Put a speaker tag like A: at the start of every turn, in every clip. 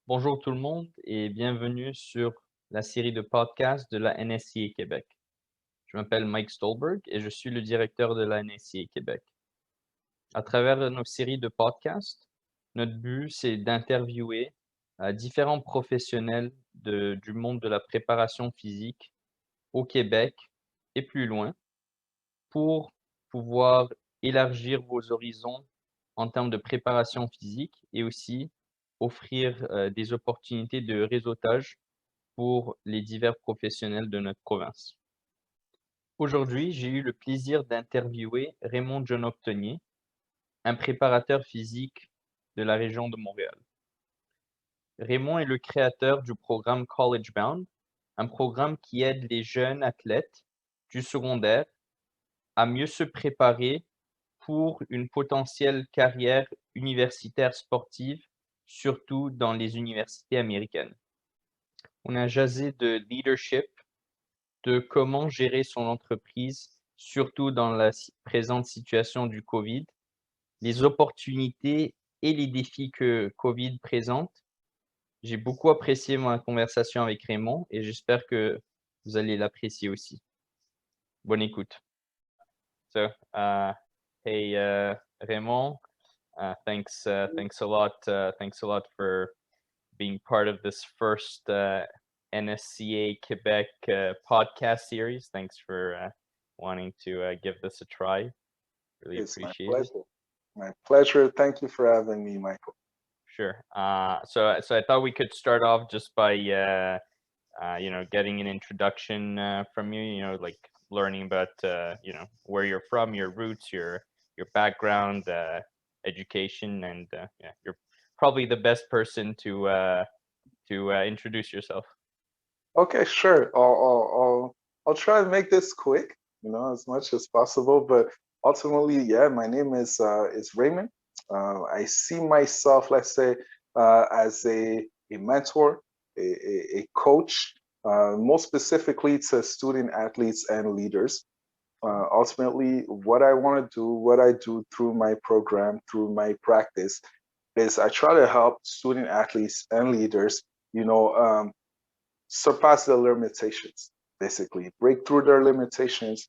A: Bonjour tout le monde et bienvenue sur la série de podcasts de la NSCA Québec. Je m'appelle Mike Stolberg et je suis le directeur de la NSCA Québec. À travers nos séries de podcasts, notre but, c'est d'interviewer différents professionnels du monde de la préparation physique au Québec et plus loin pour pouvoir élargir vos horizons en termes de préparation physique et aussi offrir des opportunités de réseautage pour les divers professionnels de notre province. Aujourd'hui, j'ai eu le plaisir d'interviewer Raymond John Octonier, un préparateur physique de la région de Montréal. Raymond est le créateur du programme College Bound, un programme qui aide les jeunes athlètes du secondaire à mieux se préparer pour une potentielle carrière universitaire sportive, surtout dans les universités américaines. On a jasé de leadership, de comment gérer son entreprise, surtout dans la présente situation du COVID, les opportunités et les défis que COVID présente. J'ai beaucoup apprécié ma conversation avec Raymond et j'espère que vous allez l'apprécier aussi. Bonne écoute. So, hey, Raymond, thanks a lot for being part of this first NSCA Quebec podcast series. Thanks for wanting to give this a try. Really
B: It's my
A: appreciate it.
B: pleasure. My pleasure. Thank you for having me, Michael.
A: Sure. So I thought we could start off just by getting an introduction from you. Like learning about where you're from, your roots, your background, education, and yeah, you're probably the best person to introduce yourself.
B: Okay, sure. I'll try to make this quick, as much as possible. But ultimately, yeah, my name is Raymond. I see myself, let's say, as a mentor, a coach, most specifically to student athletes and leaders. Ultimately, what I want to do, what I do through my program, through my practice, is I try to help student athletes and leaders, surpass their limitations, basically break through their limitations,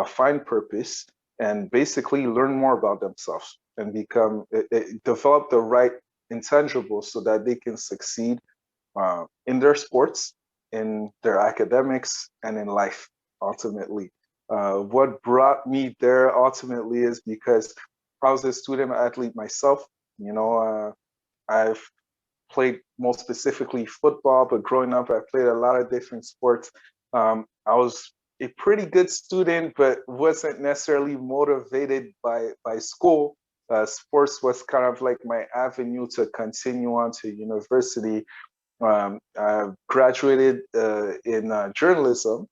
B: find purpose, and basically learn more about themselves and develop the right intangibles so that they can succeed in their sports, in their academics, and in life ultimately. What brought me there ultimately is because I was a student athlete myself. I've played more specifically football, but growing up, I played a lot of different sports. I was a pretty good student, but wasn't necessarily motivated by school. Sports was kind of like my avenue to continue on to university. I graduated in journalism.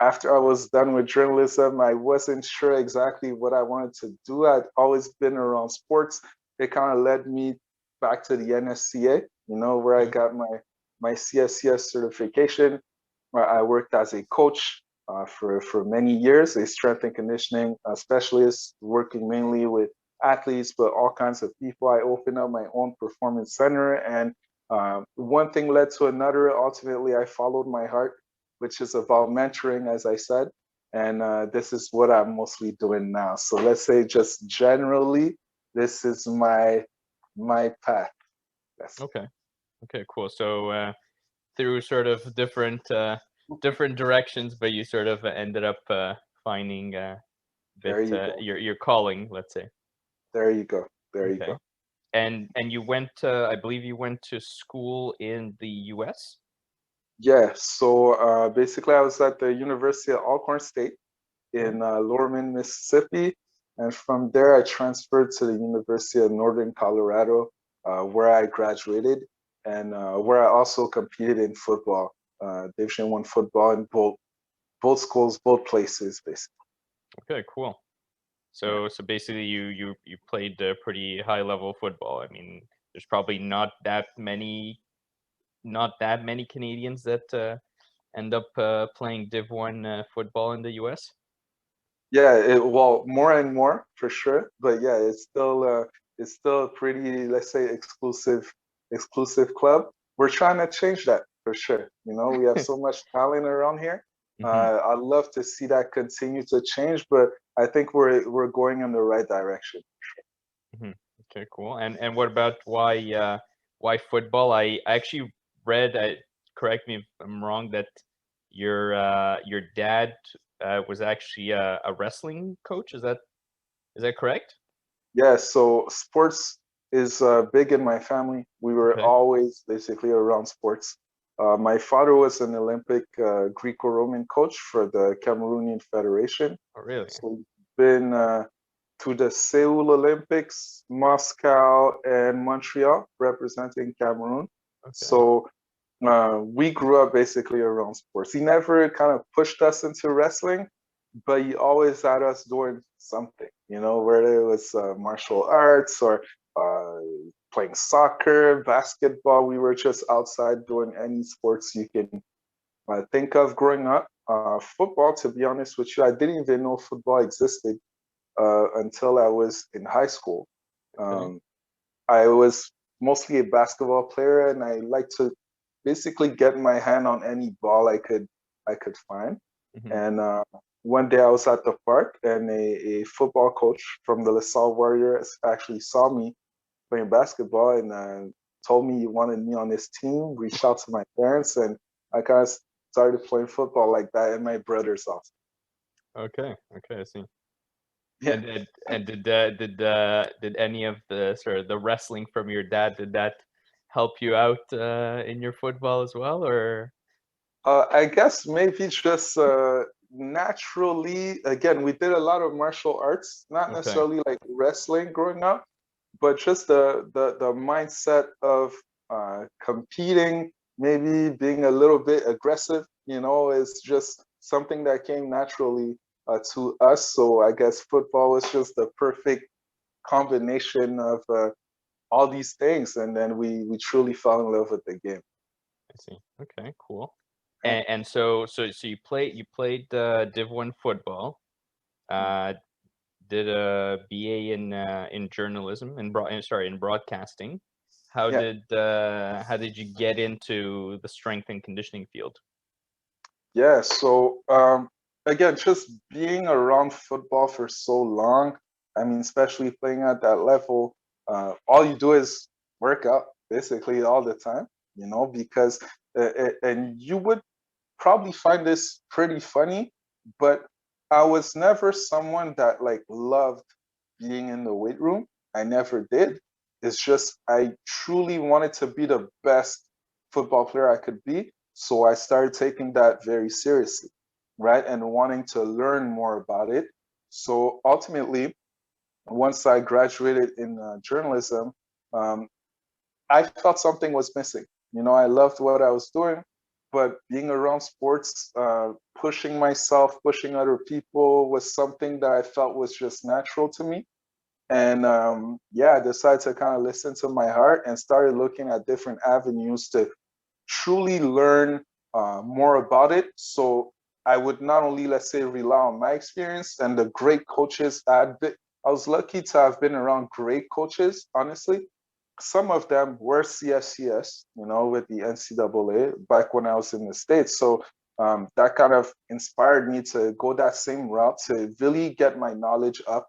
B: After I was done with journalism, I wasn't sure exactly what I wanted to do. I'd always been around sports. It kind of led me back to the NSCA, where I got my CSCS certification. Where I worked as a coach for many years, a strength and conditioning specialist, working mainly with athletes, but all kinds of people. I opened up my own performance center, and one thing led to another. Ultimately, I followed my heart, which is about mentoring, as I said, and this is what I'm mostly doing now. So let's say just generally, this is my path. Yes.
A: Okay, cool. So through sort of different directions, but you sort of ended up finding
B: There you go.
A: your calling, let's say.
B: There you go. There you
A: Okay.
B: go.
A: And you went, I believe you went to school in the US?
B: Yeah. So basically, I was at the University of Alcorn State
A: Mhm.
B: in Lorman, Mississippi, and from there I transferred to the University of Northern Colorado, where I graduated, and where I also competed in football, Division One football in both schools, both places, basically.
A: Okay, cool.
B: Yeah.
A: So basically you played pretty high level football. I mean, there's probably not that many Canadians that end up playing Div 1 football in the US.
B: Yeah, well, more and more for sure, but yeah, it's still pretty, let's say, exclusive exclusive club. We're trying to change that for sure. You know, we have so much talent around here.
A: Mhm,
B: I'd love to see that continue to change, but I think we're going in the right direction.
A: mhm. Okay, cool. And what about why football? I actually read, correct me if I'm wrong, that your dad was actually a wrestling coach. Is that correct?
B: Yeah, so sports is big in my family. We were
A: Okay.
B: always basically around sports. My father was an Olympic Greco-Roman coach for the Cameroonian Federation.
A: Oh, really?
B: So he's been to the Seoul Olympics, Moscow, and Montreal representing Cameroon.
A: Okay.
B: So we grew up basically around sports. He never kind of pushed us into wrestling, but he always had us doing something, you know, whether it was martial arts or uh, playing soccer, basketball. We were just outside doing any sports you can think of growing up. Football, to be honest with you, I didn't even know football existed until I was in high school.
A: Okay.
B: Um, I was mostly a basketball player, and I like to basically get my hand on any ball I could find.
A: Mhm.
B: And one day I was at the park, and a football coach from the LaSalle Warriors actually saw me playing basketball and told me he wanted me on his team. Reached out to my parents, and I kind of started playing football like that, and my brothers also.
A: Okay. Okay. I see.
B: Yeah.
A: And did any of the sort of the wrestling from your dad, did that help you out in your football as well, or?
B: I guess maybe just naturally, again, we did a lot of martial arts, not
A: Okay.
B: necessarily like wrestling growing up, but just the mindset of competing, maybe being a little bit aggressive, you know, is just something that came naturally to us. So I guess football was just the perfect combination of all these things, and then we truly fell in love with the game.
A: I see. Okay, cool.
B: Yeah.
A: And so you played Div 1 football, uh, did a BA in journalism and in broadcasting. How
B: Yeah.
A: did you get into the strength and conditioning field?
B: Yeah, so again, just being around football for so long, I mean, especially playing at that level, all you do is work out basically all the time, you know, because, and you would probably find this pretty funny, but I was never someone that like loved being in the weight room. I never did. It's just I truly wanted to be the best football player I could be. So I started taking that very seriously, right? And wanting to learn more about it. So ultimately, once I graduated in journalism, um, I felt something was missing. You know, I loved what I was doing, but being around sports, pushing myself, pushing other people was something that I felt was just natural to me. And yeah, I decided to kind of listen to my heart and started looking at different avenues to truly learn more about it. So I would not only, let's say, rely on my experience and the great coaches I was lucky to have been around great coaches, honestly. Some of them were CSCS, you know, with the NCAA back when I was in the States. So that kind of inspired me to go that same route to really get my knowledge up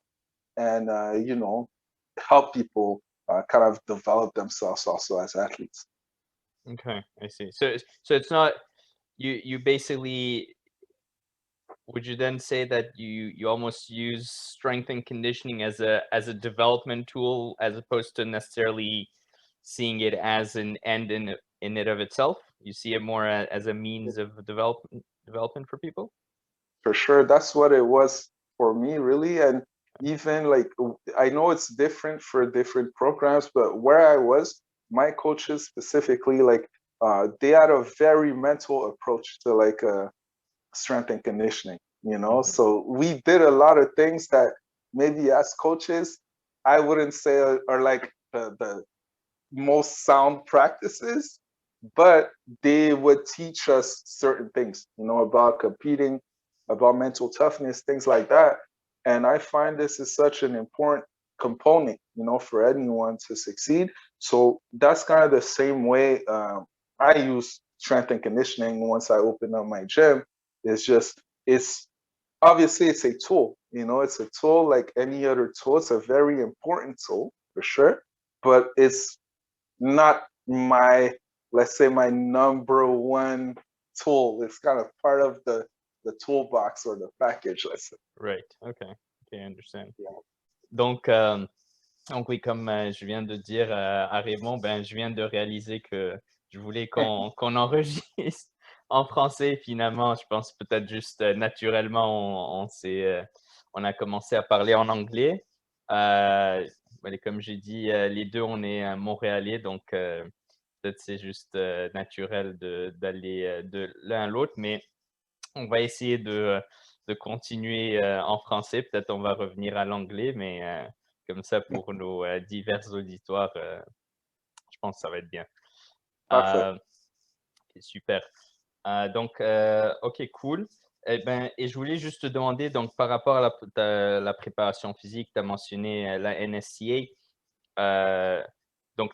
B: and you know, help people kind of develop themselves also as athletes.
A: Okay, I see. So it's not, you basically, would you then say that you almost use strength and conditioning as a development tool as opposed to necessarily seeing it as an end in it of itself? You see it more as a means of development for people?
B: For sure, that's what it was for me, really. And even like, I know it's different for different programs, but where I was, my coaches specifically, like, they had a very mental approach to like strength and conditioning, you know?
A: Mhm.
B: So we did a lot of things that maybe as coaches, I wouldn't say are like the most sound practices, but they would teach us certain things, you know, about competing, about mental toughness, things like that. And I find this is such an important component, you know, for anyone to succeed. So that's kind of the same way I use strength and conditioning once I open up my gym. It's obviously it's a tool, it's a tool like any other tool. It's a very important tool for sure, but it's not let's say my number one tool. It's kind of part of the toolbox or the package, let's say.
A: Right. Okay. Okay, I understand.
B: Yeah.
A: Donc, oui, comme je viens de dire à Raymond, ben, je viens de réaliser que je voulais qu'on enregistre en français. Finalement, je pense peut-être juste naturellement, on a commencé à parler en anglais. Allez, comme j'ai dit, les deux, on est Montréalais, donc peut-être c'est juste naturel d'aller de l'un à l'autre, mais on va essayer de continuer en français. Peut-être on va revenir à l'anglais, mais comme ça, pour nos divers auditoires, je pense que ça va être bien.
B: Parfait.
A: Ok, super. Donc, OK, cool. Et je voulais juste te demander, donc, par rapport à la préparation physique, tu as mentionné la NSCA. Donc,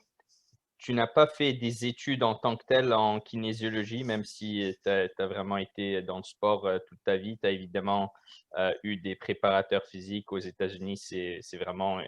A: tu n'as pas fait des études en tant que telles en kinésiologie, même si tu as vraiment été dans le sport toute ta vie. Tu as évidemment eu des préparateurs physiques aux États-Unis. C'est vraiment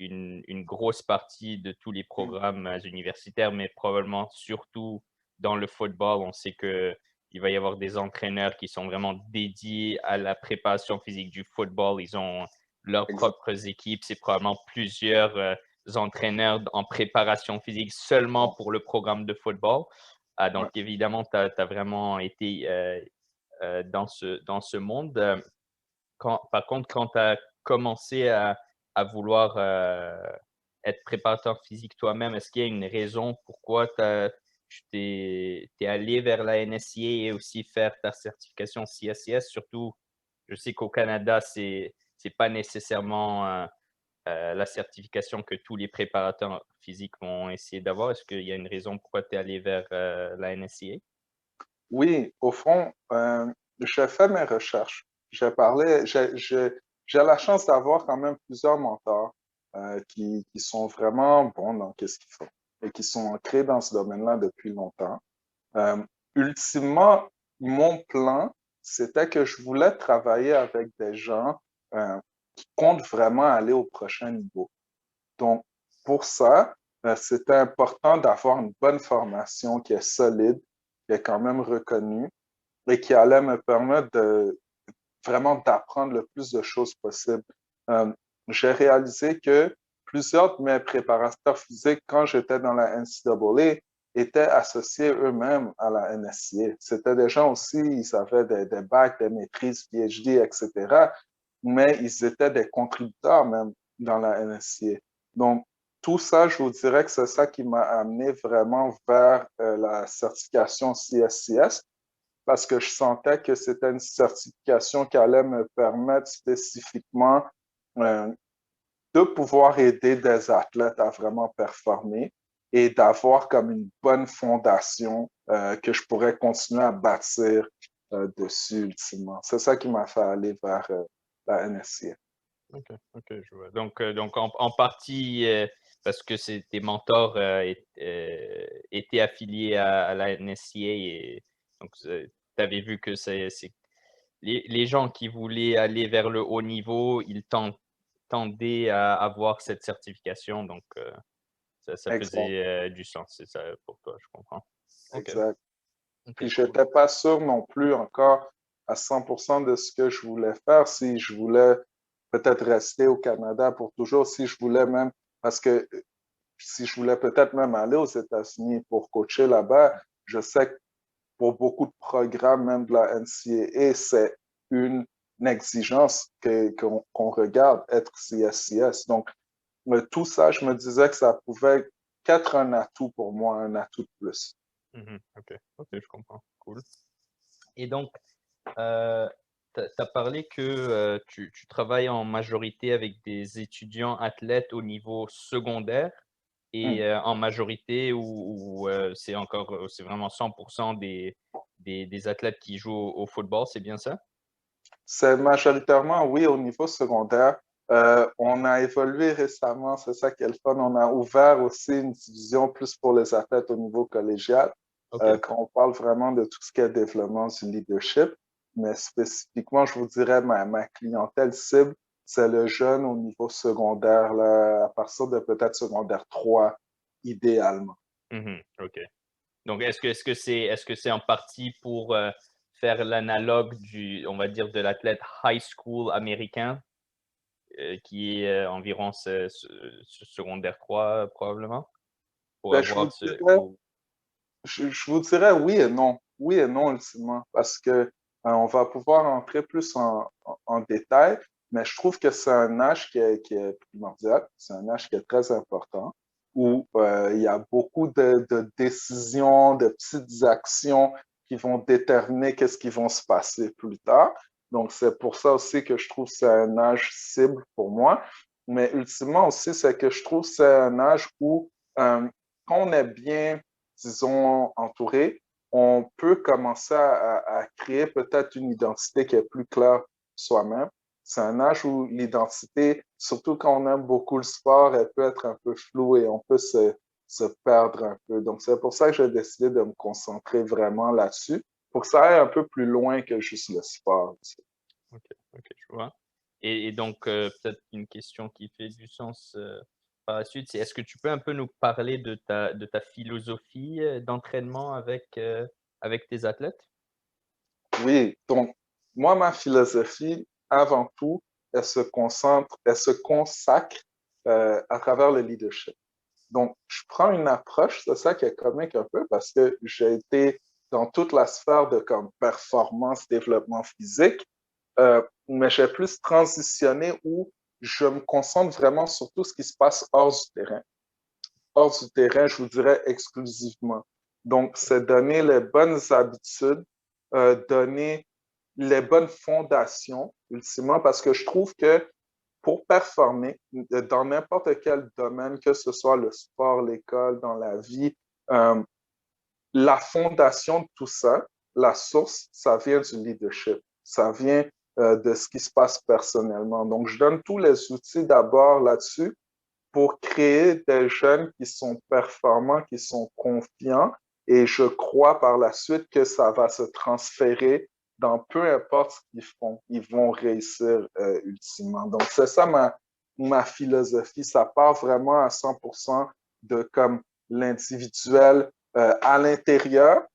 A: une grosse partie de tous les programmes universitaires, mais probablement surtout dans le football. On sait qu'il va y avoir des entraîneurs qui sont vraiment dédiés à la préparation physique du football. Ils ont leurs
B: Exact.
A: propres équipes. C'est probablement plusieurs entraîneurs en préparation physique seulement pour le programme de football. Donc,
B: Ouais.
A: évidemment, tu as vraiment été dans ce monde. Par contre, quand tu as commencé à vouloir être préparateur physique toi-même, est-ce qu'il y a une raison pourquoi tu t'es allé vers la NSCA et aussi faire ta certification CSCS? Surtout, je sais qu'au Canada, c'est pas nécessairement la certification que tous les préparateurs physiques vont essayer d'avoir. Est-ce qu'il y a une raison pourquoi tu es allé vers la NSCA?
B: Oui, au fond, je fais mes recherches. J'ai la chance d'avoir quand même plusieurs mentors qui sont vraiment bons dans ce qu'ils font et qui sont ancrés dans ce domaine-là depuis longtemps. Euh, Ultimement, mon plan, c'était que je voulais travailler avec des gens qui comptent vraiment aller au prochain niveau. Donc, pour ça, c'était important d'avoir une bonne formation qui est solide, qui est quand même reconnue et qui allait me permettre de vraiment d'apprendre le plus de choses possible. Euh, j'ai réalisé que plusieurs de mes préparateurs physiques, quand j'étais dans la NCAA, étaient associés eux-mêmes à la NSCA. C'était des gens aussi, ils avaient des bacs, des maîtrises, PhD, etc., mais ils étaient des contributeurs même dans la NSCA. Donc, tout ça, je vous dirais que c'est ça qui m'a amené vraiment vers la certification CSCS parce que je sentais que c'était une certification qui allait me permettre spécifiquement euh, de pouvoir aider des athlètes à vraiment performer et d'avoir comme une bonne fondation que je pourrais continuer à bâtir dessus ultimement. C'est ça qui m'a fait aller vers la NSCA.
A: OK, OK, je vois. Donc en partie, parce que tes mentors étaient affiliés à la NSCA et donc tu avais vu que c'est les gens qui voulaient aller vers le haut niveau, ils tendaient à avoir cette certification, donc ça
B: Exact,
A: faisait du sens, c'est ça pour toi, je comprends. OK,
B: exact.
A: OK,
B: Puis je
A: cool.
B: n'étais pas sûr non plus encore à 100% de ce que je voulais faire, si je voulais peut-être rester au Canada pour toujours, si je voulais même, parce que si je voulais peut-être même aller aux États-Unis pour coacher là-bas, je sais que pour beaucoup de programmes, même de la NCAA, c'est une exigence qu'on regarde être CSCS. Donc, tout ça, je me disais que ça pouvait qu'être un atout pour moi, un atout de plus.
A: OK, OK, je comprends. Cool. Et donc, tu as parlé que tu travailles en majorité avec des étudiants athlètes au niveau secondaire
B: Hmm.
A: et en majorité où c'est vraiment 100% des athlètes qui jouent au football, c'est bien ça?
B: C'est majoritairement, oui, au niveau secondaire. On a évolué récemment, c'est ça qui est le fun. On a ouvert aussi une division plus pour les athlètes au niveau collégial,
A: OK.
B: quand on parle vraiment de tout ce qui est développement du leadership. Mais spécifiquement, je vous dirais, ma clientèle cible, c'est le jeune au niveau secondaire, là, à partir de peut-être secondaire 3, idéalement.
A: OK. Donc, est-ce que c'est en partie pour faire l'analogue on va dire, de l'athlète high school américain, qui est environ ce secondaire 3 probablement, pour
B: Ben, je vous
A: avoir ce,
B: dirais, je vous dirais oui et non. Oui et non, ultimement, parce que on va pouvoir entrer plus en détail, mais je trouve que c'est un âge qui est primordial, c'est un âge qui est très important, où il y a beaucoup de décisions, de petites actions qui vont déterminer qu'est-ce qui va se passer plus tard. Donc, c'est pour ça aussi que je trouve que c'est un âge cible pour moi. Mais ultimement aussi, c'est que je trouve que c'est un âge où, quand on est bien, disons, entouré, on peut commencer à créer peut-être une identité qui est plus claire soi-même. C'est un âge où l'identité, surtout quand on aime beaucoup le sport, elle peut être un peu floue et on peut se perdre un peu. Donc, c'est pour ça que j'ai décidé de me concentrer vraiment là-dessus, pour que ça aille un peu plus loin que juste le sport.
A: OK, OK, je vois. Et donc, peut-être une question qui fait du sens, par la suite, c'est est-ce que tu peux un peu nous parler de ta philosophie, d'entraînement avec tes athlètes?
B: Oui, donc moi, ma philosophie, avant tout, elle se consacre à travers le leadership. Donc, je prends une approche, c'est ça qui est comique un peu, parce que j'ai été dans toute la sphère de comme performance, développement physique, mais j'ai plus transitionné où je me concentre vraiment sur tout ce qui se passe hors du terrain. Hors du terrain, je vous dirais exclusivement. Donc, c'est donner les bonnes habitudes, donner les bonnes fondations, ultimement, parce que je trouve que pour performer dans n'importe quel domaine, que ce soit le sport, l'école, dans la vie, euh, la fondation de tout ça, la source, ça vient du leadership. Ça vient de ce qui se passe personnellement. Donc, je donne tous les outils d'abord là-dessus pour créer des jeunes qui sont performants, qui sont confiants. Et je crois par la suite que ça va se transférer dans peu importe ce qu'ils font, ils vont réussir ultimement. Donc, c'est ça ma philosophie. Ça part vraiment à 100% de comme l'individuel à l'intérieur,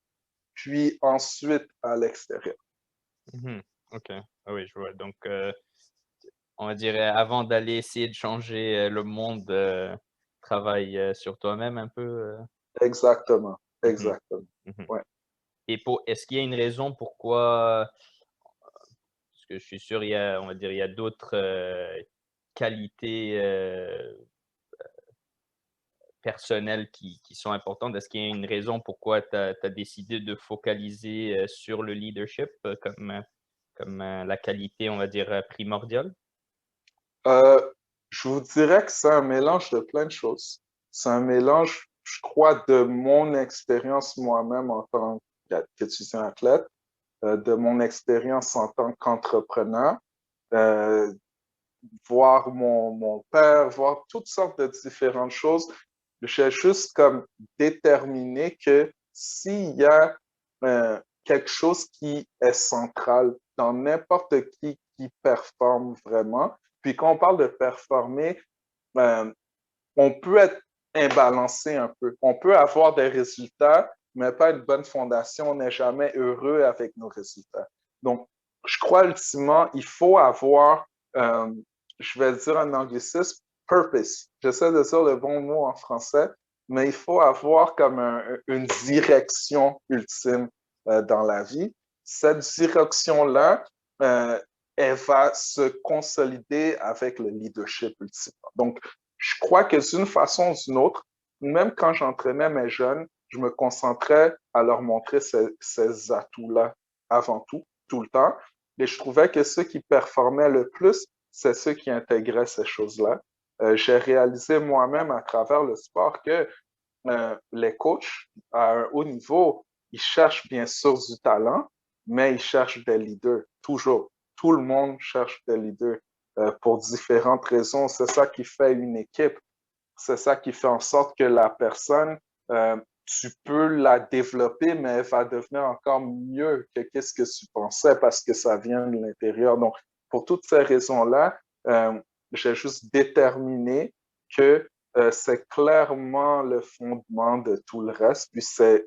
B: puis ensuite à l'extérieur.
A: Mmh. OK. Ah oui, je vois. Donc, on va dire, avant d'aller essayer de changer, le monde, travaille, sur toi-même un peu,
B: Exactement,
A: Mmh.
B: exactement.
A: Mmh.
B: Ouais.
A: Et est-ce qu'il y a une raison pourquoi parce que je suis sûr, on va dire, il y a d'autres, qualités, personnelles qui sont importantes. Est-ce qu'il y a une raison pourquoi tu as décidé de focaliser, sur le leadership, comme, la qualité, on va dire, primordiale?
B: Euh, je vous dirais que c'est un mélange de plein de choses. C'est un mélange, je crois, de mon expérience moi-même en tant qu'étudiant athlète, de mon expérience en tant qu'entrepreneur, euh, voir mon père, voir toutes sortes de différentes choses. J'ai juste comme déterminé que s'il y a quelque chose qui est central dans n'importe qui performe vraiment, puis quand on parle de performer, euh, on peut être imbalancé un peu. On peut avoir des résultats, mais pas une bonne fondation. On n'est jamais heureux avec nos résultats. Donc, je crois ultimement, il faut avoir, euh, je vais dire en anglicisme, purpose. J'essaie de dire le bon mot en français, mais il faut avoir comme une direction ultime dans la vie. Cette direction-là, euh, elle va se consolider avec le leadership ultimement. Donc, je crois que d'une façon ou d'une autre, même quand j'entraînais mes jeunes, je me concentrais à leur montrer ces atouts-là avant tout, tout le temps. Et je trouvais que ceux qui performaient le plus, c'est ceux qui intégraient ces choses-là. J'ai réalisé moi-même à travers le sport que les coachs à un haut niveau, ils cherchent bien sûr du talent, mais ils cherchent des leaders, toujours. Tout le monde cherche des leaders. pour différentes raisons. C'est ça qui fait une équipe. C'est ça qui fait en sorte que la personne, tu peux la développer, mais elle va devenir encore mieux que qu'est-ce que tu pensais parce que ça vient de l'intérieur. Donc, pour toutes ces raisons-là, j'ai juste déterminé que c'est clairement le fondement de tout le reste. Puis c'est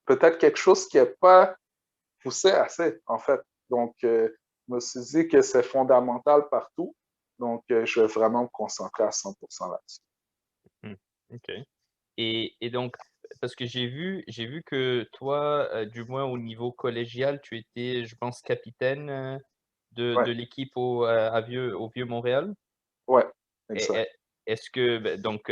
B: peut-être quelque chose qui n'est pas poussé assez, en fait. Donc, je me suis dit que c'est fondamental partout. Donc, je vais vraiment me concentrer à 100% là-dessus.
A: Hmm, OK. Et donc, parce que j'ai vu que toi, du moins au niveau collégial, tu étais, je pense, capitaine
B: Ouais,
A: de l'équipe au Vieux-Montréal.
B: ouais,
A: Et,
B: exact.
A: est-ce que, ben, donc,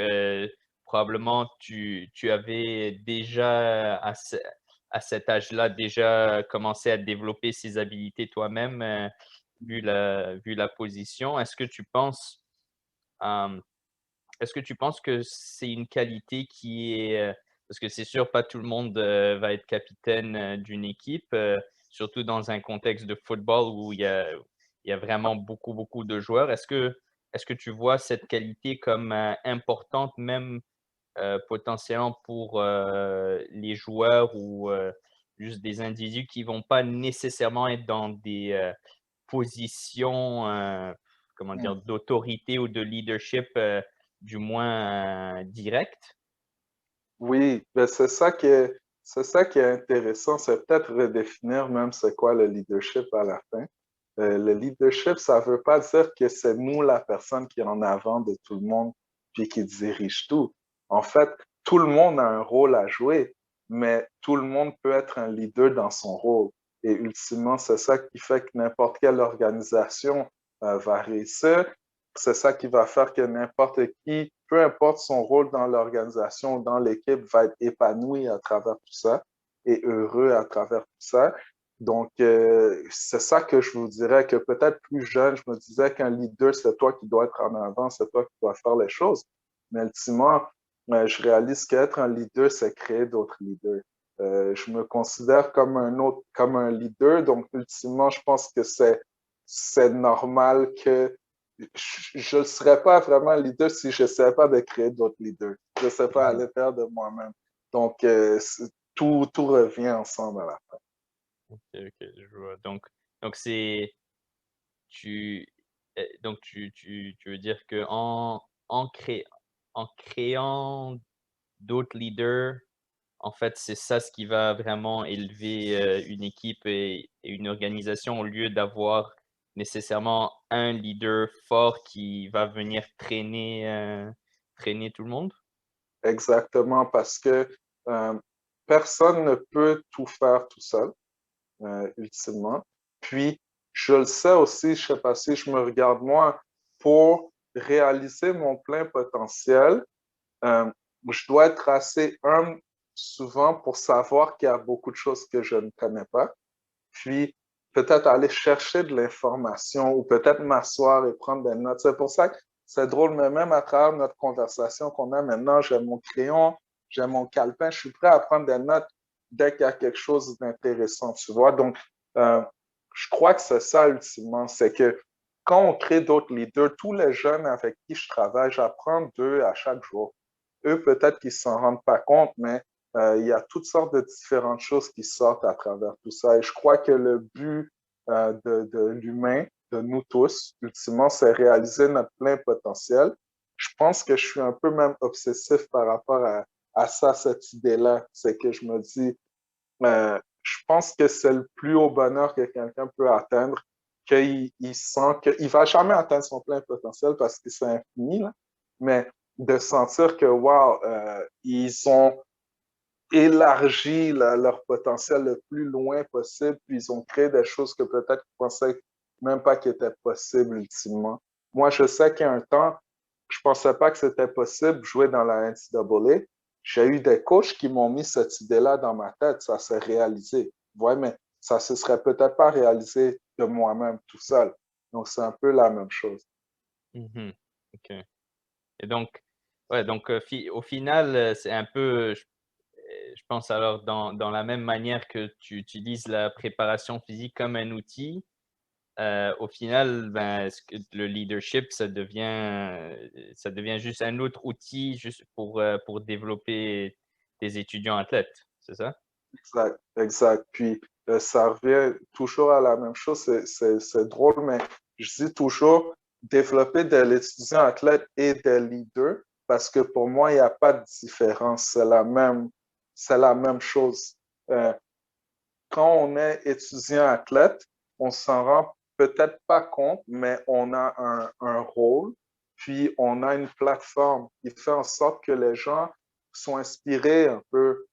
A: probablement, tu avais déjà, à cet âge-là, déjà commencé à développer ces habilités toi-même, vu la position. Est-ce que tu penses que c'est une qualité qui est, parce que c'est sûr, pas tout le monde, va être capitaine, d'une équipe, surtout dans un contexte de football où il y a vraiment beaucoup, beaucoup de joueurs. Est-ce que tu vois cette qualité comme, importante même, potentiellement pour, les joueurs ou, juste des individus qui vont pas nécessairement être dans des, positions, comment
B: Mm.
A: dire? D'autorité ou de leadership, du moins, direct?
B: Oui, ben c'est ça qui est intéressant, c'est peut-être redéfinir même c'est quoi le leadership à la fin. Le leadership, ça ne veut pas dire que c'est nous la personne qui est en avant de tout le monde puis qui dirige tout. En fait, tout le monde a un rôle à jouer, mais tout le monde peut être un leader dans son rôle. Et ultimement, c'est ça qui fait que n'importe quelle organisation va réussir. C'est ça qui va faire que n'importe qui, peu importe son rôle dans l'organisation ou dans l'équipe, va être épanoui à travers tout ça et heureux à travers tout ça. Donc, c'est ça que je vous dirais que peut-être plus jeune, je me disais qu'un leader, c'est toi qui dois être en avant, c'est toi qui dois faire les choses. Mais ultimement, je réalise qu'être un leader, c'est créer d'autres leaders. Je me considère comme comme un leader, donc ultimement, je pense que c'est normal que je ne serais pas vraiment leader si je ne savais pas de créer d'autres leaders. Je ne sais pas à
A: Mmh.
B: l'intérieur de moi-même. Donc, tout revient ensemble à la fin.
A: OK, OK, je vois. Donc c'est tu donc tu veux dire qu'en en créant d'autres leaders, en fait, c'est ça ce qui va vraiment élever, une équipe et une organisation au lieu d'avoir nécessairement un leader fort qui va venir traîner tout le monde?
B: Exactement, parce que euh, personne ne peut tout faire tout seul, ultimement. Puis, je le sais aussi, je sais pas si je me regarde moi, pour réaliser mon plein potentiel, euh, je dois être assez humble souvent pour savoir qu'il y a beaucoup de choses que je ne connais pas. Puis, peut-être aller chercher de l'information ou peut-être m'asseoir et prendre des notes. C'est pour ça que c'est drôle, mais même à travers notre conversation qu'on a maintenant, j'ai mon crayon, j'ai mon calepin, je suis prêt à prendre des notes dès qu'il y a quelque chose d'intéressant, tu vois. Donc, euh, je crois que c'est ça ultimement, c'est que quand on crée d'autres leaders, tous les jeunes avec qui je travaille, j'apprends d'eux à chaque jour. Eux, peut-être qu'ils ne s'en rendent pas compte, mais il y a toutes sortes de différentes choses qui sortent à travers tout ça. Et je crois que le but de l'humain, de nous tous, ultimement, c'est réaliser notre plein potentiel. Je pense que je suis un peu même obsessif par rapport à ça, cette idée-là. C'est que je me dis, je pense que c'est le plus haut bonheur que quelqu'un peut atteindre, qu'il sent qu'il ne va jamais atteindre son plein potentiel parce que c'est infini, là. Mais de sentir que, wow, ils ont élargi leur potentiel le plus loin possible, puis ils ont créé des choses que peut-être ils pensaient même pas qu'ils étaient possibles ultimement. Moi, je sais qu'il y a un temps, je pensais pas que c'était possible de jouer dans la NCAA. J'ai eu des coachs qui m'ont mis cette idée-là dans ma tête, ça s'est réalisé. Ouais, mais ça se serait peut-être pas réalisé de moi-même tout seul. Donc, c'est un peu la même chose.
A: Mmh. OK. Et donc ouais, donc au final, c'est un peu, je pense alors dans la même manière que tu utilises la préparation physique comme un outil, au final, ben, est-ce que le leadership, ça devient juste un autre outil juste pour développer des étudiants athlètes, c'est ça?
B: Exact, exact. Puis, ça revient toujours à la même chose. C'est drôle, mais je dis toujours développer de l'étudiant athlète et des leaders parce que pour moi, il n'y a pas de différence. C'est la même chose. Euh, Quand on est étudiant athlète, on s'en rend peut-être pas compte, mais on a un rôle, puis on a une plateforme qui fait en sorte que les gens sont inspirés un peu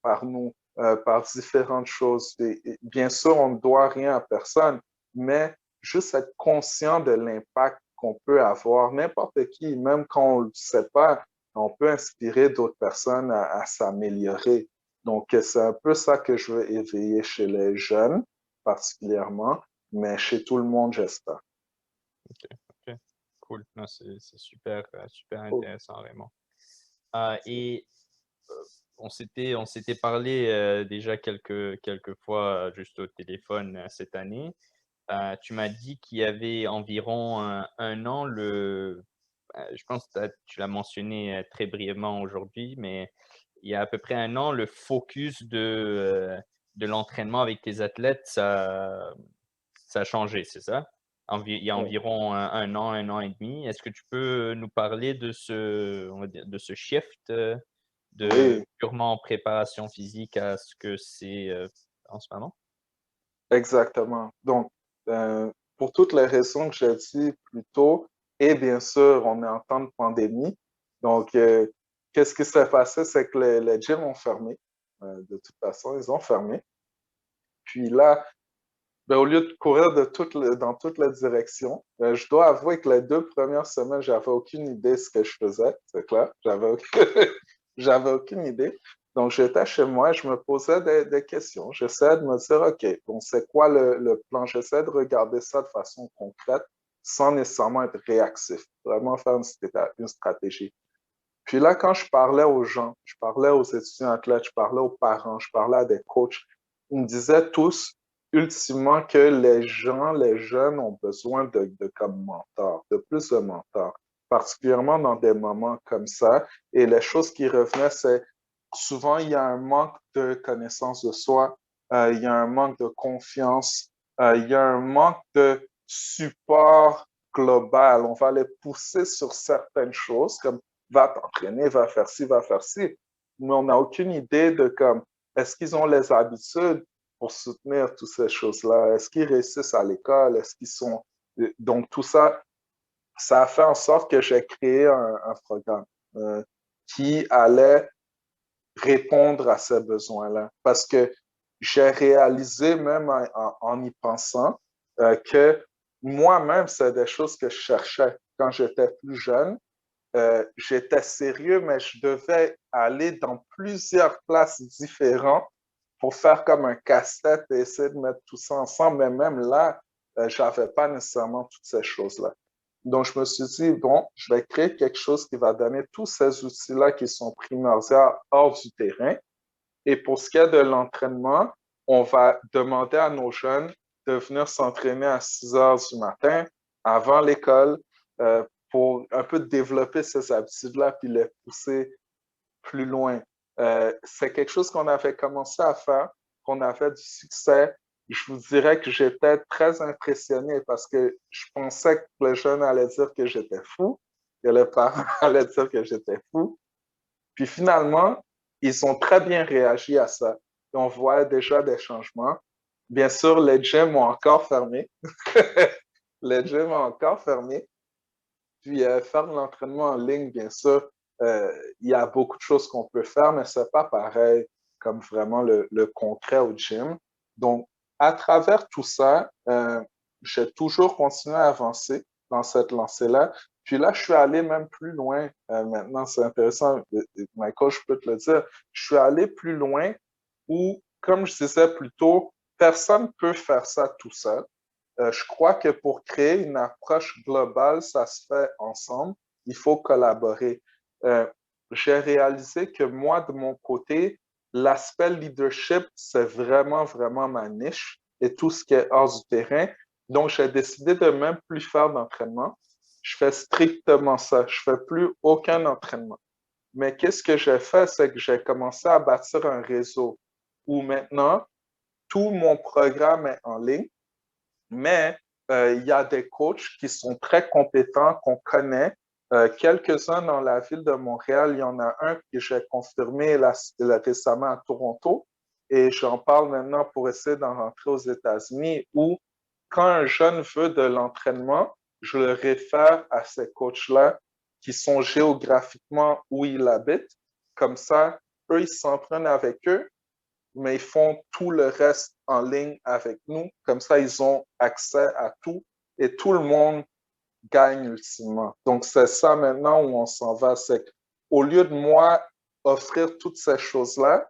B: par nous, par différentes choses. Et bien sûr, on ne doit rien à personne, mais juste être conscient de l'impact qu'on peut avoir. N'importe qui, même quand on ne le sait pas, on peut inspirer d'autres personnes à s'améliorer. Donc, c'est un peu ça que je veux éveiller chez les jeunes, particulièrement, mais chez tout le monde, j'espère.
A: OK, cool. Non, c'est super, super
B: Cool.
A: intéressant, Raymond. Et on s'était parlé déjà quelques fois juste au téléphone cette année. Tu m'as dit qu'il y avait environ un an, je pense que tu l'as mentionné très brièvement aujourd'hui, mais il y a à peu près un an, le focus de l'entraînement avec tes athlètes, ça a changé, c'est ça? Il y a
B: Ouais.
A: environ un an et demi. Est-ce que tu peux nous parler on va dire, de ce shift de
B: Oui,
A: purement préparation physique à ce que c'est en ce moment?
B: exactement. Donc, pour toutes les raisons que j'ai dit plus tôt, et bien sûr, on est en temps de pandémie. Donc, qu'est-ce qui s'est passé? C'est que les gyms ont fermé. De toute façon, ils ont fermé. Puis là, ben, au lieu de courir dans toutes les directions, je dois avouer que les 2 premières semaines, j'avais aucune idée de ce que je faisais, c'est clair. J'avais aucune idée. Donc, j'étais chez moi et je me posais des questions. J'essayais de me dire, OK, bon, c'est quoi le plan? J'essaie de regarder ça de façon concrète sans nécessairement être réactif, vraiment faire une stratégie. Puis là, quand je parlais aux gens, je parlais aux étudiants athlètes, je parlais aux parents, je parlais à des coachs, ils me disaient tous, ultimement, que les gens, les jeunes ont besoin de comme mentors, de plus de mentors, particulièrement dans des moments comme ça. Et les choses qui revenaient, c'est souvent, il y a un manque de connaissance de soi, il y a un manque de confiance, il y a un manque de support global. On va les pousser sur certaines choses, comme va t'entraîner, va faire ci, va faire ci. Mais on n'a aucune idée de comme, est-ce qu'ils ont les habitudes pour soutenir toutes ces choses-là? Est-ce qu'ils réussissent à l'école? Est-ce qu'ils sont... Donc, tout ça, ça a fait en sorte que j'ai créé un programme qui allait répondre à ces besoins-là. Parce que j'ai réalisé, même en y pensant, que moi-même, c'est des choses que je cherchais quand j'étais plus jeune. J'étais sérieux, mais je devais aller dans plusieurs places différentes pour faire comme un casse-tête et essayer de mettre tout ça ensemble. Mais même là, je n'avais pas nécessairement toutes ces choses-là. Donc, je me suis dit, bon, je vais créer quelque chose qui va donner tous ces outils-là qui sont primordiaux hors du terrain. Et pour ce qui est de l'entraînement, on va demander à nos jeunes de venir s'entraîner à 6 heures du matin avant l'école pour un peu développer ces habitudes-là puis les pousser plus loin. C'est quelque chose qu'on avait commencé à faire, qu'on avait du succès. Je vous dirais que j'étais très impressionné parce que je pensais que les jeunes allaient dire que j'étais fou, que les parents allaient dire que j'étais fou. Puis finalement, ils ont très bien réagi à ça. Et on voit déjà des changements. Bien sûr, les gyms ont encore fermé. Les gyms ont encore fermé. Puis faire de l'entraînement en ligne, bien sûr, il y a beaucoup de choses qu'on peut faire, mais ce n'est pas pareil comme vraiment le concret au gym. Donc, à travers tout ça, j'ai toujours continué à avancer dans cette lancée-là. Puis là, je suis allé même plus loin. Maintenant, c'est intéressant, Michael, je peux te le dire. Je suis allé plus loin où, comme je disais plus tôt, personne ne peut faire ça tout seul. Je crois que pour créer une approche globale, ça se fait ensemble. Il faut collaborer. Euh, j'ai réalisé que moi, de mon côté, l'aspect leadership, c'est vraiment, vraiment ma niche et tout ce qui est hors du terrain. Donc, j'ai décidé de même plus faire d'entraînement. Je fais strictement ça. Je fais plus aucun entraînement. Mais qu'est-ce que j'ai fait, c'est que j'ai commencé à bâtir un réseau où maintenant, tout mon programme est en ligne, mais il y a des coachs qui sont très compétents, qu'on connaît. Quelques-uns dans la ville de Montréal, il y en a un que j'ai confirmé récemment à Toronto, et j'en parle maintenant pour essayer d'en rentrer aux États-Unis, où quand un jeune veut de l'entraînement, je le réfère à ces coachs-là qui sont géographiquement où il habite. Comme ça, eux, ils s'en prennent avec eux, mais ils font tout le reste en ligne avec nous. Comme ça, ils ont accès à tout et tout le monde gagne ultimement. Donc, c'est ça maintenant où on s'en va. C'est qu'au lieu de moi offrir toutes ces choses-là,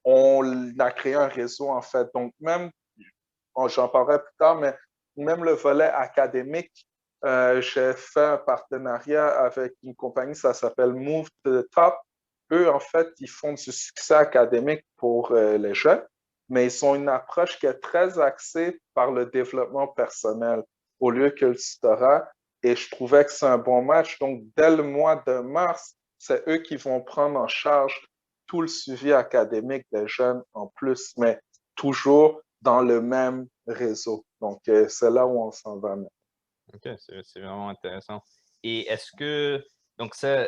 B: on a créé un réseau en fait. Donc, même, j'en parlerai plus tard, mais même le volet académique, j'ai fait un partenariat avec une compagnie, ça s'appelle Move to the Top. Eux, en fait, ils font du succès académique pour les jeunes, mais ils ont une approche qui est très axée par le développement personnel au lieu que le tutorat. Et je trouvais que c'est un bon match. Donc, dès le mois de mars, c'est eux qui vont prendre en charge tout le suivi académique des jeunes en plus, mais toujours dans le même réseau. Donc, c'est là où on s'en va maintenant.
A: OK, c'est vraiment intéressant. Et est-ce que, donc ça,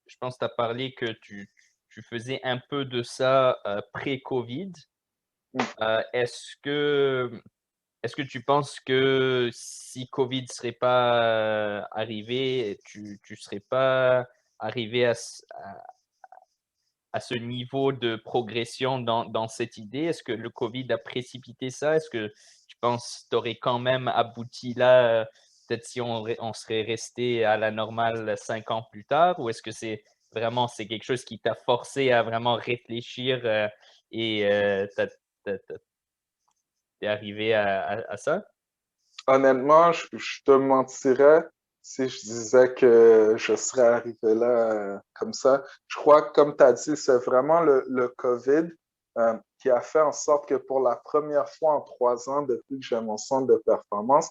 A: je pense que tu as parlé que tu faisais un peu de ça pré-COVID.
B: Mm.
A: Est-ce que tu penses que si COVID ne serait pas arrivé, tu ne serais pas arrivé à ce niveau de progression dans cette idée? Est-ce que le COVID a précipité ça? Est-ce que tu penses que tu aurais quand même abouti là, peut-être si on serait resté à la normale 5 ans plus tard? Ou est-ce que c'est quelque chose qui t'a forcé à vraiment réfléchir et t'es arrivé à ça?
B: Honnêtement, je te mentirais si je disais que je serais arrivé là comme ça. Je crois que, comme tu as dit, c'est vraiment le COVID qui a fait en sorte que pour la première fois en 3 ans, depuis que j'ai mon centre de performance,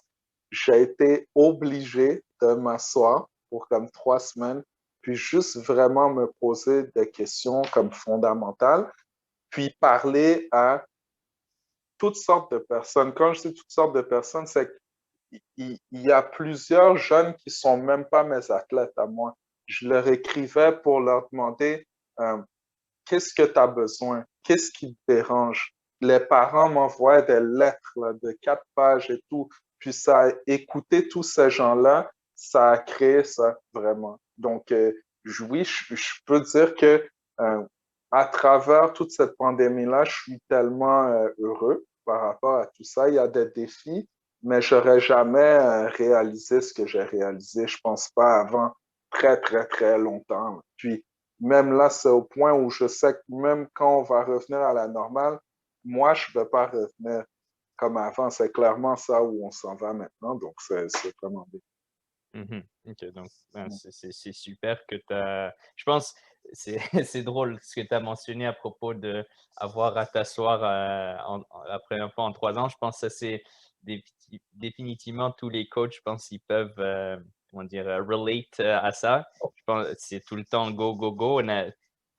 B: j'ai été obligé de m'asseoir pour comme 3 semaines, puis juste vraiment me poser des questions comme fondamentales, puis parler à toutes sortes de personnes. Quand je dis toutes sortes de personnes, c'est qu'il y a plusieurs jeunes qui sont même pas mes athlètes à moi. Je leur écrivais pour leur demander euh, qu'est-ce que tu as besoin, qu'est-ce qui te dérange. Les parents m'envoyaient des lettres là, de 4 pages et tout. Puis ça a écouté tous ces gens-là, ça a créé ça vraiment. Donc, oui, je peux dire que euh, à travers toute cette pandémie-là, je suis tellement heureux par rapport à tout ça. Il y a des défis, mais j'aurais jamais réalisé ce que j'ai réalisé, je pense pas, avant très, très, très longtemps. Puis, même là, c'est au point où je sais que même quand on va revenir à la normale, moi, je ne vais pas revenir comme avant. C'est clairement ça où on s'en va maintenant. Donc, c'est vraiment bien.
A: Mhm. OK, donc c'est super que tu as. Je pense c'est c'est drôle ce que tu as mentionné à propos de avoir à t'asseoir la première fois en 3 ans. Je pense que ça, c'est définitivement tous les coachs, je pense, ils peuvent comment dire, relate à ça. Je pense que c'est tout le temps go, go, go.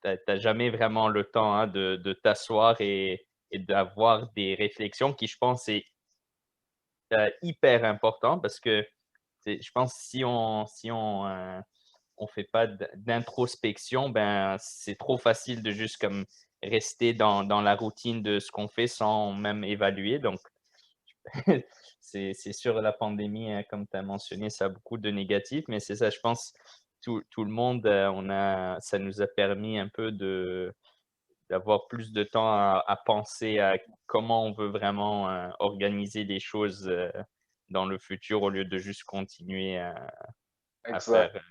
A: T'as jamais vraiment le temps hein, de t'asseoir et d'avoir des réflexions qui, je pense, c'est hyper important parce que je pense que si on fait pas d'introspection, ben c'est trop facile de juste comme rester dans la routine de ce qu'on fait sans même évaluer. Donc, c'est sûr, la pandémie, hein, comme tu as mentionné, ça a beaucoup de négatifs, mais c'est ça, je pense, tout le monde, ça nous a permis un peu d'avoir plus de temps à penser à comment on veut vraiment organiser les choses dans le futur au lieu de juste continuer à faire.
B: Exact,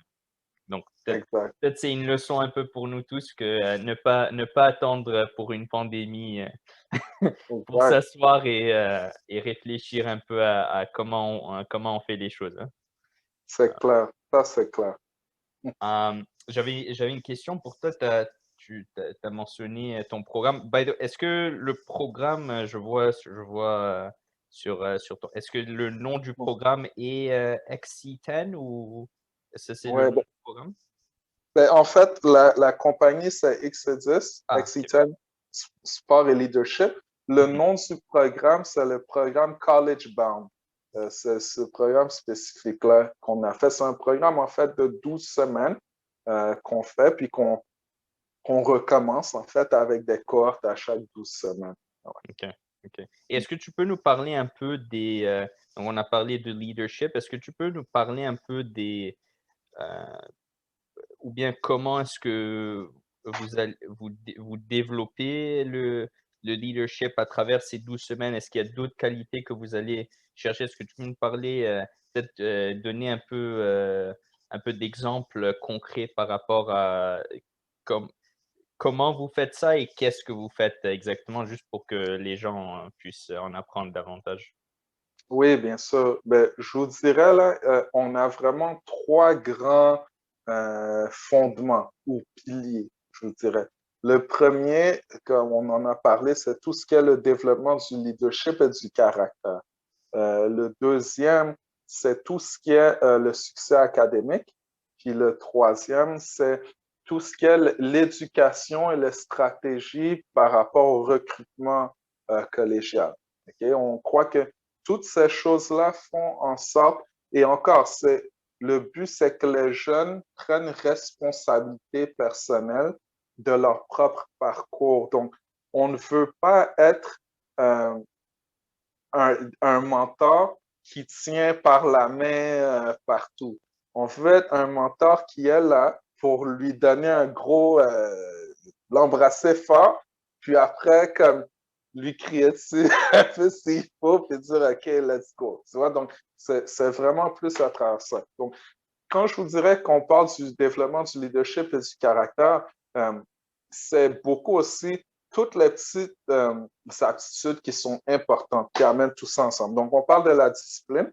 A: Donc,
B: exact.
A: peut-être c'est une leçon un peu pour nous tous que ne pas attendre pour une pandémie pour
B: Exact.
A: s'asseoir et réfléchir un peu à comment on fait les choses. Hein.
B: C'est clair. Ça, c'est clair.
A: J'avais une question pour toi. Tu as mentionné ton programme. Est-ce que le programme, je vois sur ton... Est-ce que le nom du programme est XC10 ou est-ce que c'est le
B: Ouais,
A: nom
B: ben,
A: du programme?
B: en fait, la compagnie, c'est XC10,
A: Ah, ok.
B: XC10 Sport et Leadership. Le
A: Mhm.
B: nom du programme, c'est le programme College Bound. C'est ce programme spécifique-là qu'on a fait. C'est un programme, en fait, de 12 semaines qu'on fait, puis qu'on recommence, en fait, avec des cohortes à chaque 12 semaines. Ouais.
A: OK, OK. Et est-ce que tu peux nous parler un peu des, donc on a parlé de leadership, est-ce que tu peux nous parler un peu des, euh, ou bien comment est-ce que vous développez le leadership à travers ces 12 semaines? Est-ce qu'il y a d'autres qualités que vous allez chercher? Est-ce que tu peux nous parler, peut-être donner un peu d'exemples concrets par rapport à com- comment vous faites ça et qu'est-ce que vous faites exactement, juste pour que les gens puissent en apprendre davantage?
B: Oui, bien sûr. Ben, je vous dirais, là, on a vraiment trois grands fondements ou piliers, je vous dirais. Le premier, comme on en a parlé, c'est tout ce qui est le développement du leadership et du caractère. Le deuxième, c'est tout ce qui est le succès académique. Puis le troisième, c'est tout ce qui est l'éducation et les stratégies par rapport au recrutement collégial. Okay? On croit que toutes ces choses-là font en sorte, et encore, le but, c'est que les jeunes prennent responsabilité personnelle de leur propre parcours. Donc, on ne veut pas être euh, un mentor qui tient par la main partout. On veut être un mentor qui est là pour lui donner un gros, l'embrasser fort, puis après, comme lui crier dessus un peu s'il faut, puis dire OK, let's go. Tu vois, donc c'est vraiment plus à travers ça. Donc, quand je vous dirais qu'on parle du développement du leadership et du caractère, euh, c'est beaucoup aussi toutes les petites aptitudes qui sont importantes, qui amènent tout ça ensemble. Donc, on parle de la discipline.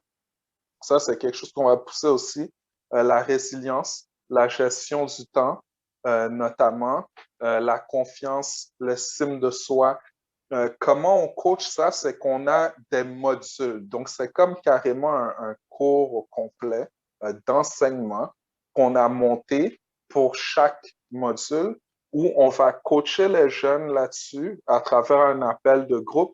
B: Ça, c'est quelque chose qu'on va pousser aussi. La résilience, la gestion du temps, notamment, la confiance, l'estime de soi. Comment on coach ça? C'est qu'on a des modules. Donc, c'est comme carrément un cours au complet d'enseignement qu'on a monté pour chaque module où on va coacher les jeunes là-dessus à travers un appel de groupe.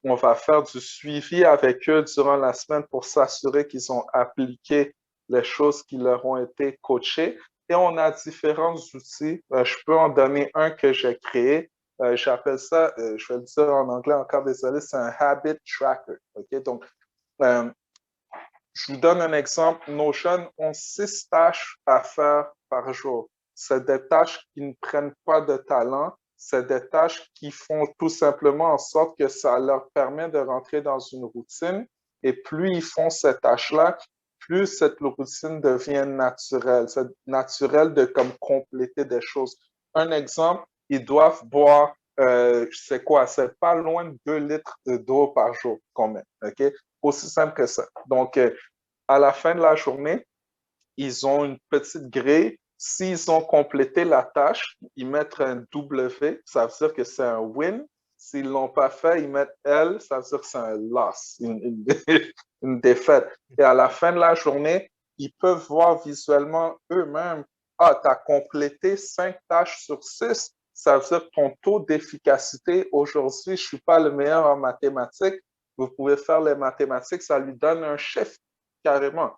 B: On va faire du suivi avec eux durant la semaine pour s'assurer qu'ils ont appliqué les choses qui leur ont été coachées. Et on a différents outils. Je peux en donner un que j'ai créé. J'appelle ça, je vais le dire en anglais encore, désolé, c'est un habit tracker. OK? Donc, euh, je vous donne un exemple. Nos jeunes ont 6 tâches à faire par jour. C'est des tâches qui ne prennent pas de talent. C'est des tâches qui font tout simplement en sorte que ça leur permet de rentrer dans une routine. Et plus ils font ces tâches-là, plus cette routine devient naturelle. C'est naturel de comme compléter des choses. Un exemple, ils doivent boire, c'est quoi? C'est pas loin de 2 litres d'eau par jour qu'on met. OK? Aussi simple que ça. Donc, à la fin de la journée, ils ont une petite grille. S'ils ont complété la tâche, ils mettent un W, ça veut dire que c'est un win. S'ils ne l'ont pas fait, ils mettent L, ça veut dire que c'est un loss, une défaite. Et à la fin de la journée, ils peuvent voir visuellement eux-mêmes, ah, tu as complété 5 tâches sur 6, ça veut dire que ton taux d'efficacité aujourd'hui, je ne suis pas le meilleur en mathématiques, vous pouvez faire les mathématiques, ça lui donne un chiffre carrément.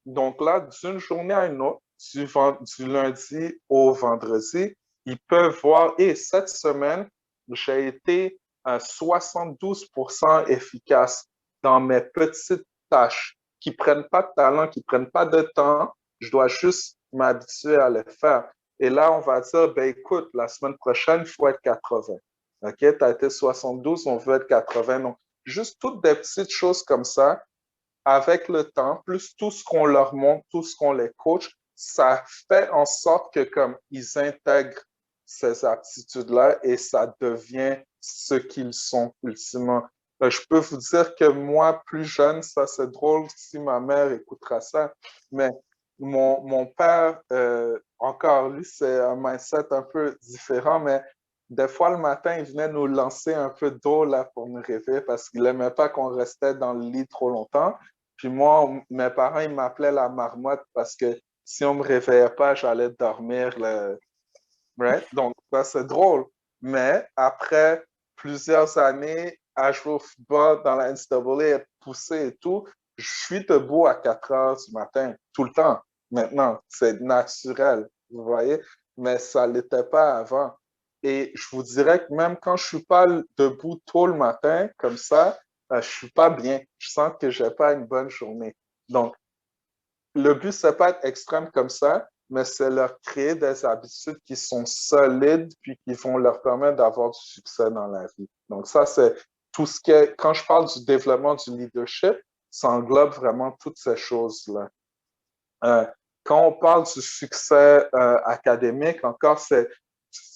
B: Donc là, d'une journée à une autre, du lundi au vendredi, ils peuvent voir, et cette semaine, j'ai été à 72% efficace dans mes petites tâches qui ne prennent pas de talent, qui ne prennent pas de temps. Je dois juste m'habituer à le faire. Et là, on va dire, ben écoute, la semaine prochaine, il faut être 80. OK, tu as été 72, on veut être 80. Donc, juste toutes des petites choses comme ça avec le temps, plus tout ce qu'on leur montre, tout ce qu'on les coach, ça fait en sorte que comme ils intègrent ces aptitudes-là et ça devient ce qu'ils sont ultimement. Je peux vous dire que moi, plus jeune, ça c'est drôle si ma mère écoutera ça, mais mon père, encore lui, c'est un mindset un peu différent, mais des fois, le matin, il venait nous lancer un peu d'eau là pour nous réveiller parce qu'il n'aimait pas qu'on restait dans le lit trop longtemps. Puis moi, mes parents, ils m'appelaient la marmotte parce que si on me réveillait pas, j'allais dormir. Right? Donc, ça, c'est drôle. Mais après plusieurs années à jouer au football dans la NCAA, être poussé et tout, je suis debout à 4 heures du matin, tout le temps. Maintenant, c'est naturel, vous voyez? Mais ça ne l'était pas avant. Et je vous dirais que même quand je ne suis pas debout tôt le matin, comme ça, je ne suis pas bien. Je sens que je n'ai pas une bonne journée. Donc, le but, c'est pas être extrême comme ça, mais c'est leur créer des habitudes qui sont solides puis qui vont leur permettre d'avoir du succès dans la vie. Donc ça, c'est tout ce qui est, quand je parle du développement du leadership, ça englobe vraiment toutes ces choses-là. Euh, Quand on parle du succès académique, encore,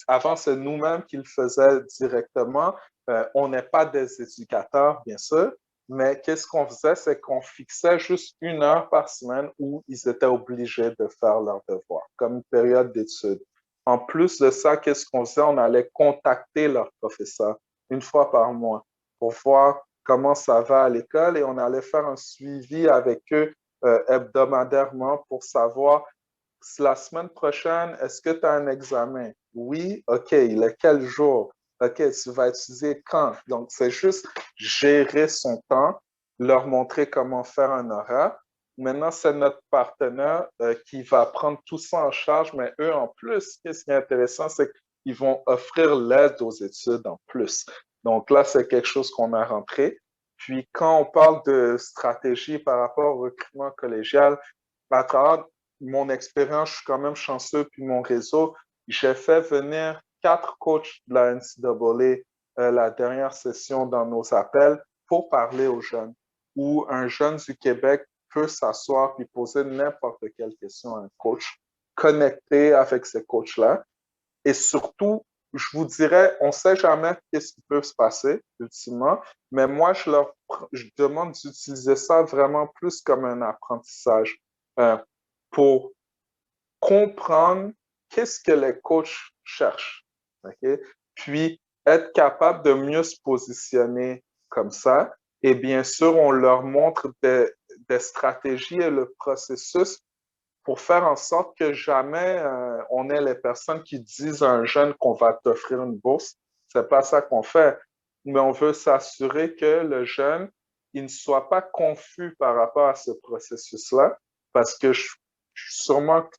B: avant, c'est nous-mêmes qui le faisions directement. On n'est pas des éducateurs, bien sûr, mais qu'est-ce qu'on faisait? C'est qu'on fixait juste 1 heure par semaine où ils étaient obligés de faire leurs devoirs, comme une période d'études. En plus de ça, qu'est-ce qu'on faisait? On allait contacter leur professeur 1 fois par mois pour voir comment ça va à l'école et on allait faire un suivi avec eux hebdomadairement pour savoir la semaine prochaine, est-ce que tu as un examen? Oui, OK, il est quel jour? OK, tu vas étudier quand? Donc, c'est juste gérer son temps, leur montrer comment faire un horaire. Maintenant, c'est notre partenaire qui va prendre tout ça en charge, mais eux, en plus, ce qui est intéressant, c'est qu'ils vont offrir l'aide aux études en plus. Donc là, c'est quelque chose qu'on a rentré. Puis, quand on parle de stratégie par rapport au recrutement collégial, à travers mon expérience, je suis quand même chanceux, puis mon réseau, j'ai fait venir 4 coachs de la NCAA la dernière session dans nos appels pour parler aux jeunes, où un jeune du Québec peut s'asseoir et poser n'importe quelle question à un coach, connecter avec ces coachs-là. Et surtout, je vous dirais, on ne sait jamais qu'est-ce qui peut se passer, ultimement, mais moi, je demande d'utiliser ça vraiment plus comme un apprentissage euh, pour comprendre qu'est-ce que les coachs cherchent. Okay? Puis, être capable de mieux se positionner comme ça. Et bien sûr, on leur montre des stratégies et le processus pour faire en sorte que jamais on ait les personnes qui disent à un jeune qu'on va t'offrir une bourse. C'est pas ça qu'on fait. Mais on veut s'assurer que le jeune, il ne soit pas confus par rapport à ce processus-là, parce que sûrement que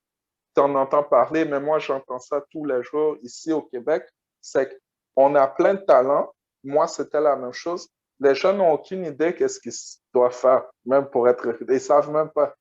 B: tu en entends parler, mais moi, j'entends ça tous les jours ici au Québec. C'est qu'on a plein de talents. Moi, c'était la même chose. Les jeunes n'ont aucune idée qu'est-ce qu'ils doivent faire, même pour être recrutés. Ils ne savent même pas.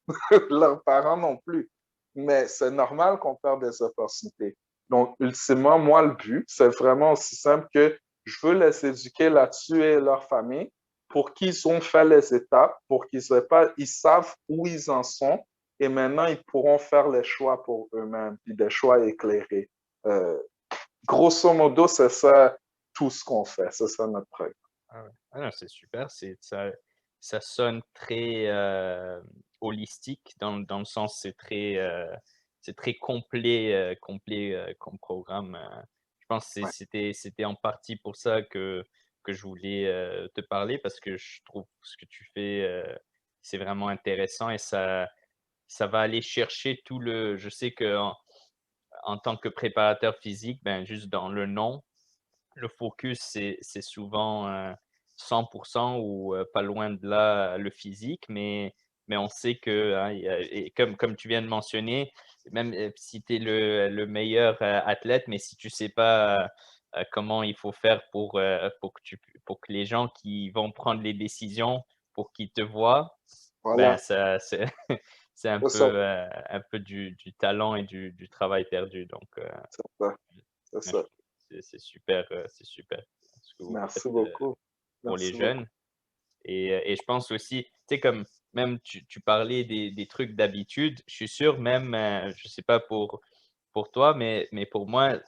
B: Leurs parents non plus. Mais c'est normal qu'on perde des opportunités. Donc, ultimement, moi, le but, c'est vraiment aussi simple que je veux les éduquer là-dessus et leur famille pour qu'ils ont fait les étapes, pour qu'ils aient pas, ils savent où ils en sont et maintenant, ils pourront faire les choix pour eux-mêmes, puis des choix éclairés. Euh, Grosso modo, c'est ça tout ce qu'on fait. C'est ça notre programme.
A: Ah ouais. Ah non, c'est super, ça sonne très, holistique dans le sens c'est très complet, complet, comme programme, Je pense que
B: Ouais.
A: c'était en partie pour ça que je voulais, te parler parce que je trouve ce que tu fais, c'est vraiment intéressant et ça va aller chercher tout le je sais qu'en en tant que préparateur physique, ben, juste dans le nom, le focus, c'est souvent, 100 ou, pas loin de là, le physique, mais on sait que, hein, il y a et comme tu viens de mentionner, même, si tu es le meilleur, athlète, mais si tu sais pas, comment il faut faire pour que les gens qui vont prendre les décisions pour qu'ils te voient, ben,
B: Voilà.
A: ça c'est c'est
B: C'est ça.
A: un peu du talent et du travail perdu donc
B: C'est ça. C'est
A: ouais, je
B: ça.
A: trouve que c'est super ce que vous faites,
B: Merci beaucoup.
A: pour les
B: Merci beaucoup.
A: jeunes et je pense aussi, tu sais, comme même tu parlais des trucs d'habitude, je suis sûr même, je sais pas pour toi, mais pour moi,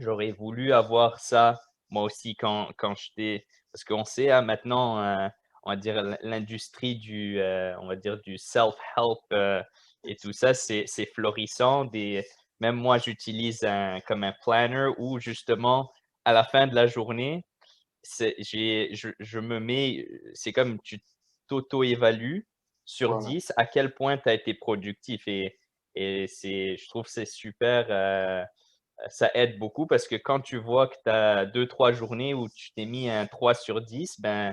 A: j'aurais voulu avoir ça moi aussi quand j'étais parce qu'on sait, hein, maintenant, on va dire l'industrie on va dire du self-help, et tout ça, c'est florissant. Même moi, j'utilise comme un planner où justement, à la fin de la journée, je me mets, c'est comme tu t'auto-évalues sur
B: Voilà.
A: 10 à quel point tu as été productif et je trouve que c'est super, ça aide beaucoup parce que quand tu vois que tu as 2-3 journées où tu t'es mis un 3 sur 10, ben,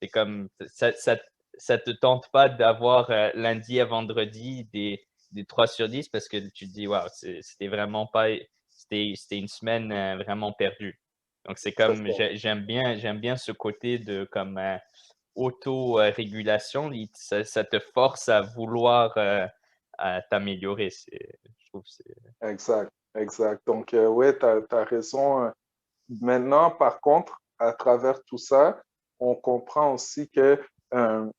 A: c'est comme ça te tente pas d'avoir, lundi à vendredi des 3 sur 10 parce que tu te dis: «Waouh, c'était vraiment pas c'était une semaine, vraiment perdue». Donc c'est
B: C'est
A: comme
B: ça.
A: j'aime bien ce côté de comme, auto, régulation. Ça te force à vouloir, à t'améliorer. Je trouve c'est
B: Exact, exact. Donc, ouais, tu as raison. Maintenant, par contre, à travers tout ça, on comprend aussi que euh,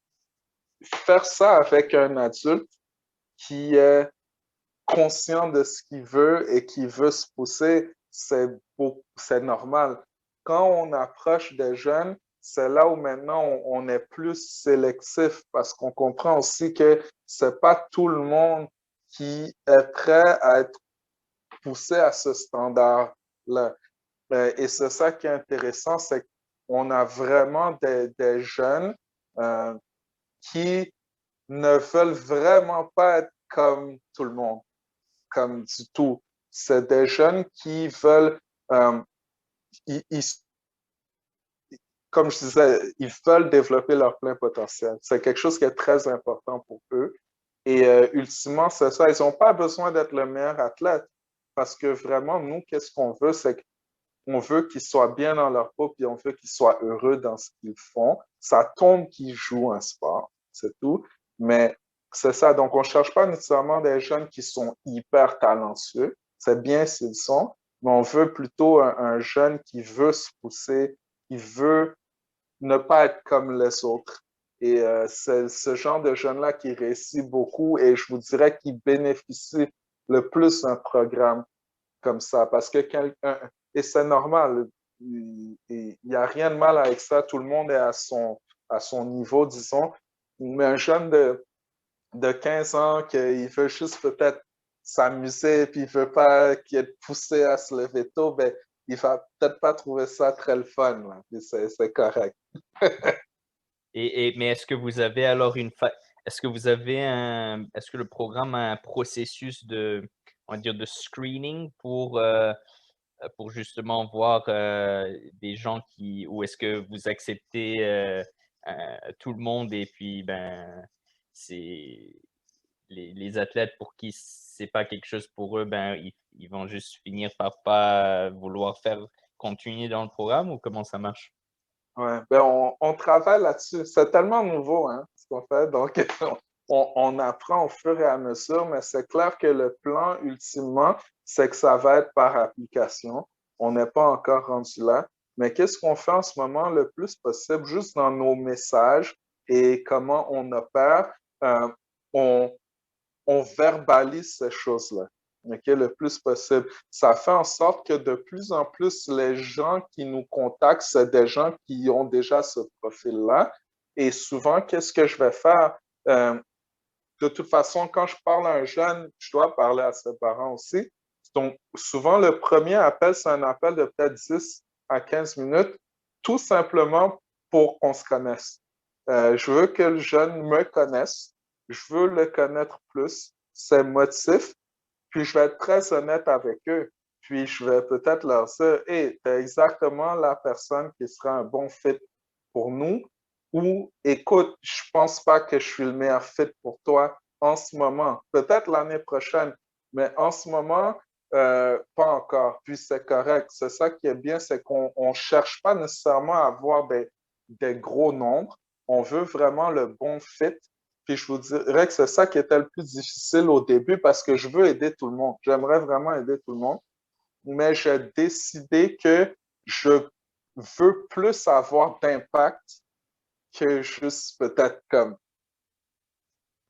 B: faire ça avec un adulte qui est conscient de ce qu'il veut et qui veut se pousser, c'est normal. Quand on approche des jeunes, c'est là où maintenant on est plus sélectif parce qu'on comprend aussi que c'est pas tout le monde qui est prêt à être poussé à ce standard-là. Et c'est ça qui est intéressant, c'est qu'on a vraiment des jeunes euh, qui ne veulent vraiment pas être comme tout le monde, comme du tout. C'est des jeunes qui veulent, euh, ils, ils, comme je disais, ils veulent développer leur plein potentiel. C'est quelque chose qui est très important pour eux. Et ultimement, c'est ça. Ils n'ont pas besoin d'être le meilleur athlète parce que vraiment, nous, qu'est-ce qu'on veut, c'est qu'on veut qu'ils soient bien dans leur peau, puis on veut qu'ils soient heureux dans ce qu'ils font. Ça tombe qu'ils jouent un sport, c'est tout. Mais c'est ça. Donc, on ne cherche pas nécessairement des jeunes qui sont hyper talentueux. C'est bien s'ils sont, mais on veut plutôt un jeune qui veut se pousser, qui veut ne pas être comme les autres. Et c'est ce genre de jeunes-là qui réussit beaucoup et je vous dirais qui bénéficie le plus d'un programme comme ça parce que quelqu'un, et c'est normal, il n'y a rien de mal avec ça, tout le monde est à son niveau, disons, mais un jeune de 15 ans qui veut juste peut-être s'amuser puis il veut pas qu'il ait poussé à se lever tôt, ben, il va peut-être pas trouver ça très le fun, là. C'est correct.
A: mais est-ce que vous avez alors est-ce que vous avez est-ce que le programme a un processus on va dire de screening pour justement voir, des gens ou est-ce que vous acceptez, tout le monde et puis, ben, c'est les athlètes pour qui c'est pas quelque chose pour eux, ben, ils vont juste finir par pas vouloir continuer dans le programme ou comment ça marche?
B: Ouais, ben on travaille là-dessus. C'est tellement nouveau, hein, ce qu'on fait. Donc, on apprend au fur et à mesure, mais c'est clair que le plan, ultimement, c'est que ça va être par application. On n'est pas encore rendu là. Mais qu'est-ce qu'on fait en ce moment le plus possible, juste dans nos messages et comment on opère, euh, on, on verbalise ces choses-là, ok, le plus possible. Ça fait en sorte que de plus en plus, les gens qui nous contactent, c'est des gens qui ont déjà ce profil-là. Et souvent, qu'est-ce que je vais faire? Euh, de toute façon, quand je parle à un jeune, je dois parler à ses parents aussi. Donc, souvent, le premier appel, c'est un appel de peut-être 10 à 15 minutes, tout simplement pour qu'on se connaisse. Je veux que le jeune me connaisse. Je veux le connaître plus, ses motifs, puis je vais être très honnête avec eux. Puis je vais peut-être leur dire, hey, tu es exactement la personne qui sera un bon fit pour nous. Ou écoute, je pense pas que je suis le meilleur fit pour toi en ce moment. Peut-être l'année prochaine, mais en ce moment, pas encore. Puis c'est correct. C'est ça qui est bien, c'est qu'on ne cherche pas nécessairement à avoir des gros nombres. On veut vraiment le bon fit. Puis je vous dirais que c'est ça qui était le plus difficile au début parce que je veux aider tout le monde. J'aimerais vraiment aider tout le monde, mais j'ai décidé que je veux plus avoir d'impact que juste peut-être comme,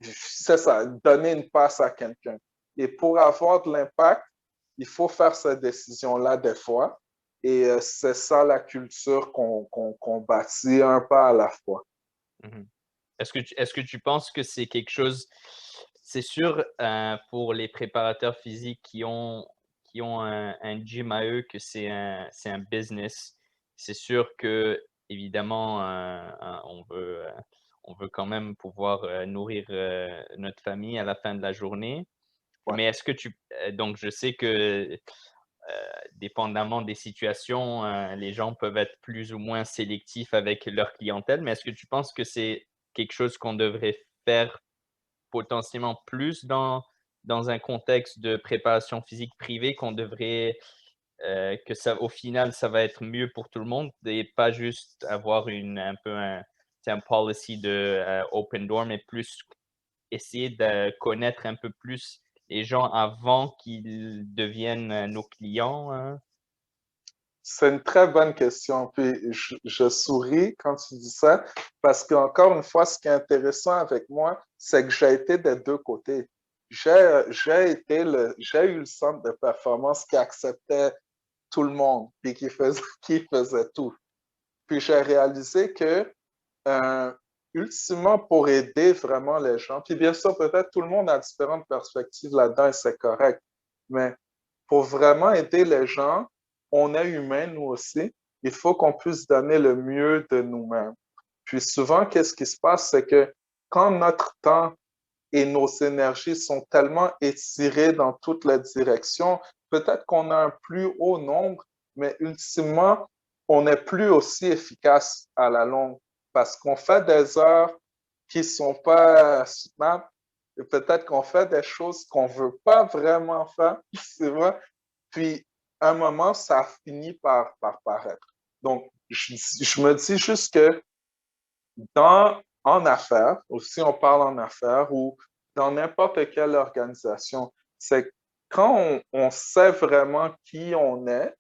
B: c'est ça, donner une passe à quelqu'un. Et pour avoir de l'impact, il faut faire cette décision-là des fois. Et c'est ça la culture qu'on bâtit un pas à la fois.
A: Mmh. Est-ce que tu penses que c'est quelque chose c'est sûr, pour les préparateurs physiques qui ont un gym à eux, que c'est un business. C'est sûr que évidemment, on veut quand même pouvoir nourrir notre famille à la fin de la journée.
B: Ouais.
A: Mais est-ce que donc je sais que dépendamment des situations, les gens peuvent être plus ou moins sélectifs avec leur clientèle, mais est-ce que tu penses que c'est quelque chose qu'on devrait faire potentiellement plus dans un contexte de préparation physique privée, qu'on devrait, que ça au final, ça va être mieux pour tout le monde et pas juste avoir un peu un policy de, open door, mais plus essayer de connaître un peu plus les gens avant qu'ils deviennent, nos clients, hein?
B: C'est une très bonne question. Puis je souris quand tu dis ça parce qu'encore une fois, ce qui est intéressant avec moi, c'est que j'ai été des deux côtés. J'ai eu le centre de performance qui acceptait tout le monde et qui faisait tout. Puis j'ai réalisé que euh, ultimement, pour aider vraiment les gens, puis bien sûr, peut-être tout le monde a différentes perspectives là-dedans et c'est correct, mais pour vraiment aider les gens, on est humain, nous aussi, il faut qu'on puisse donner le mieux de nous-mêmes. Puis souvent, qu'est-ce qui se passe, c'est que quand notre temps et nos énergies sont tellement étirées dans toutes les directions, peut-être qu'on a un plus haut nombre, mais ultimement, on n'est plus aussi efficace à la longue parce qu'on fait des heures qui ne sont pas soutenables et peut-être qu'on fait des choses qu'on ne veut pas vraiment faire, c'est vrai. Puis, à un moment, ça finit par paraître. Donc, je me dis juste que en affaires, ou si on parle en affaires ou dans n'importe quelle organisation, c'est quand on sait vraiment qui on est,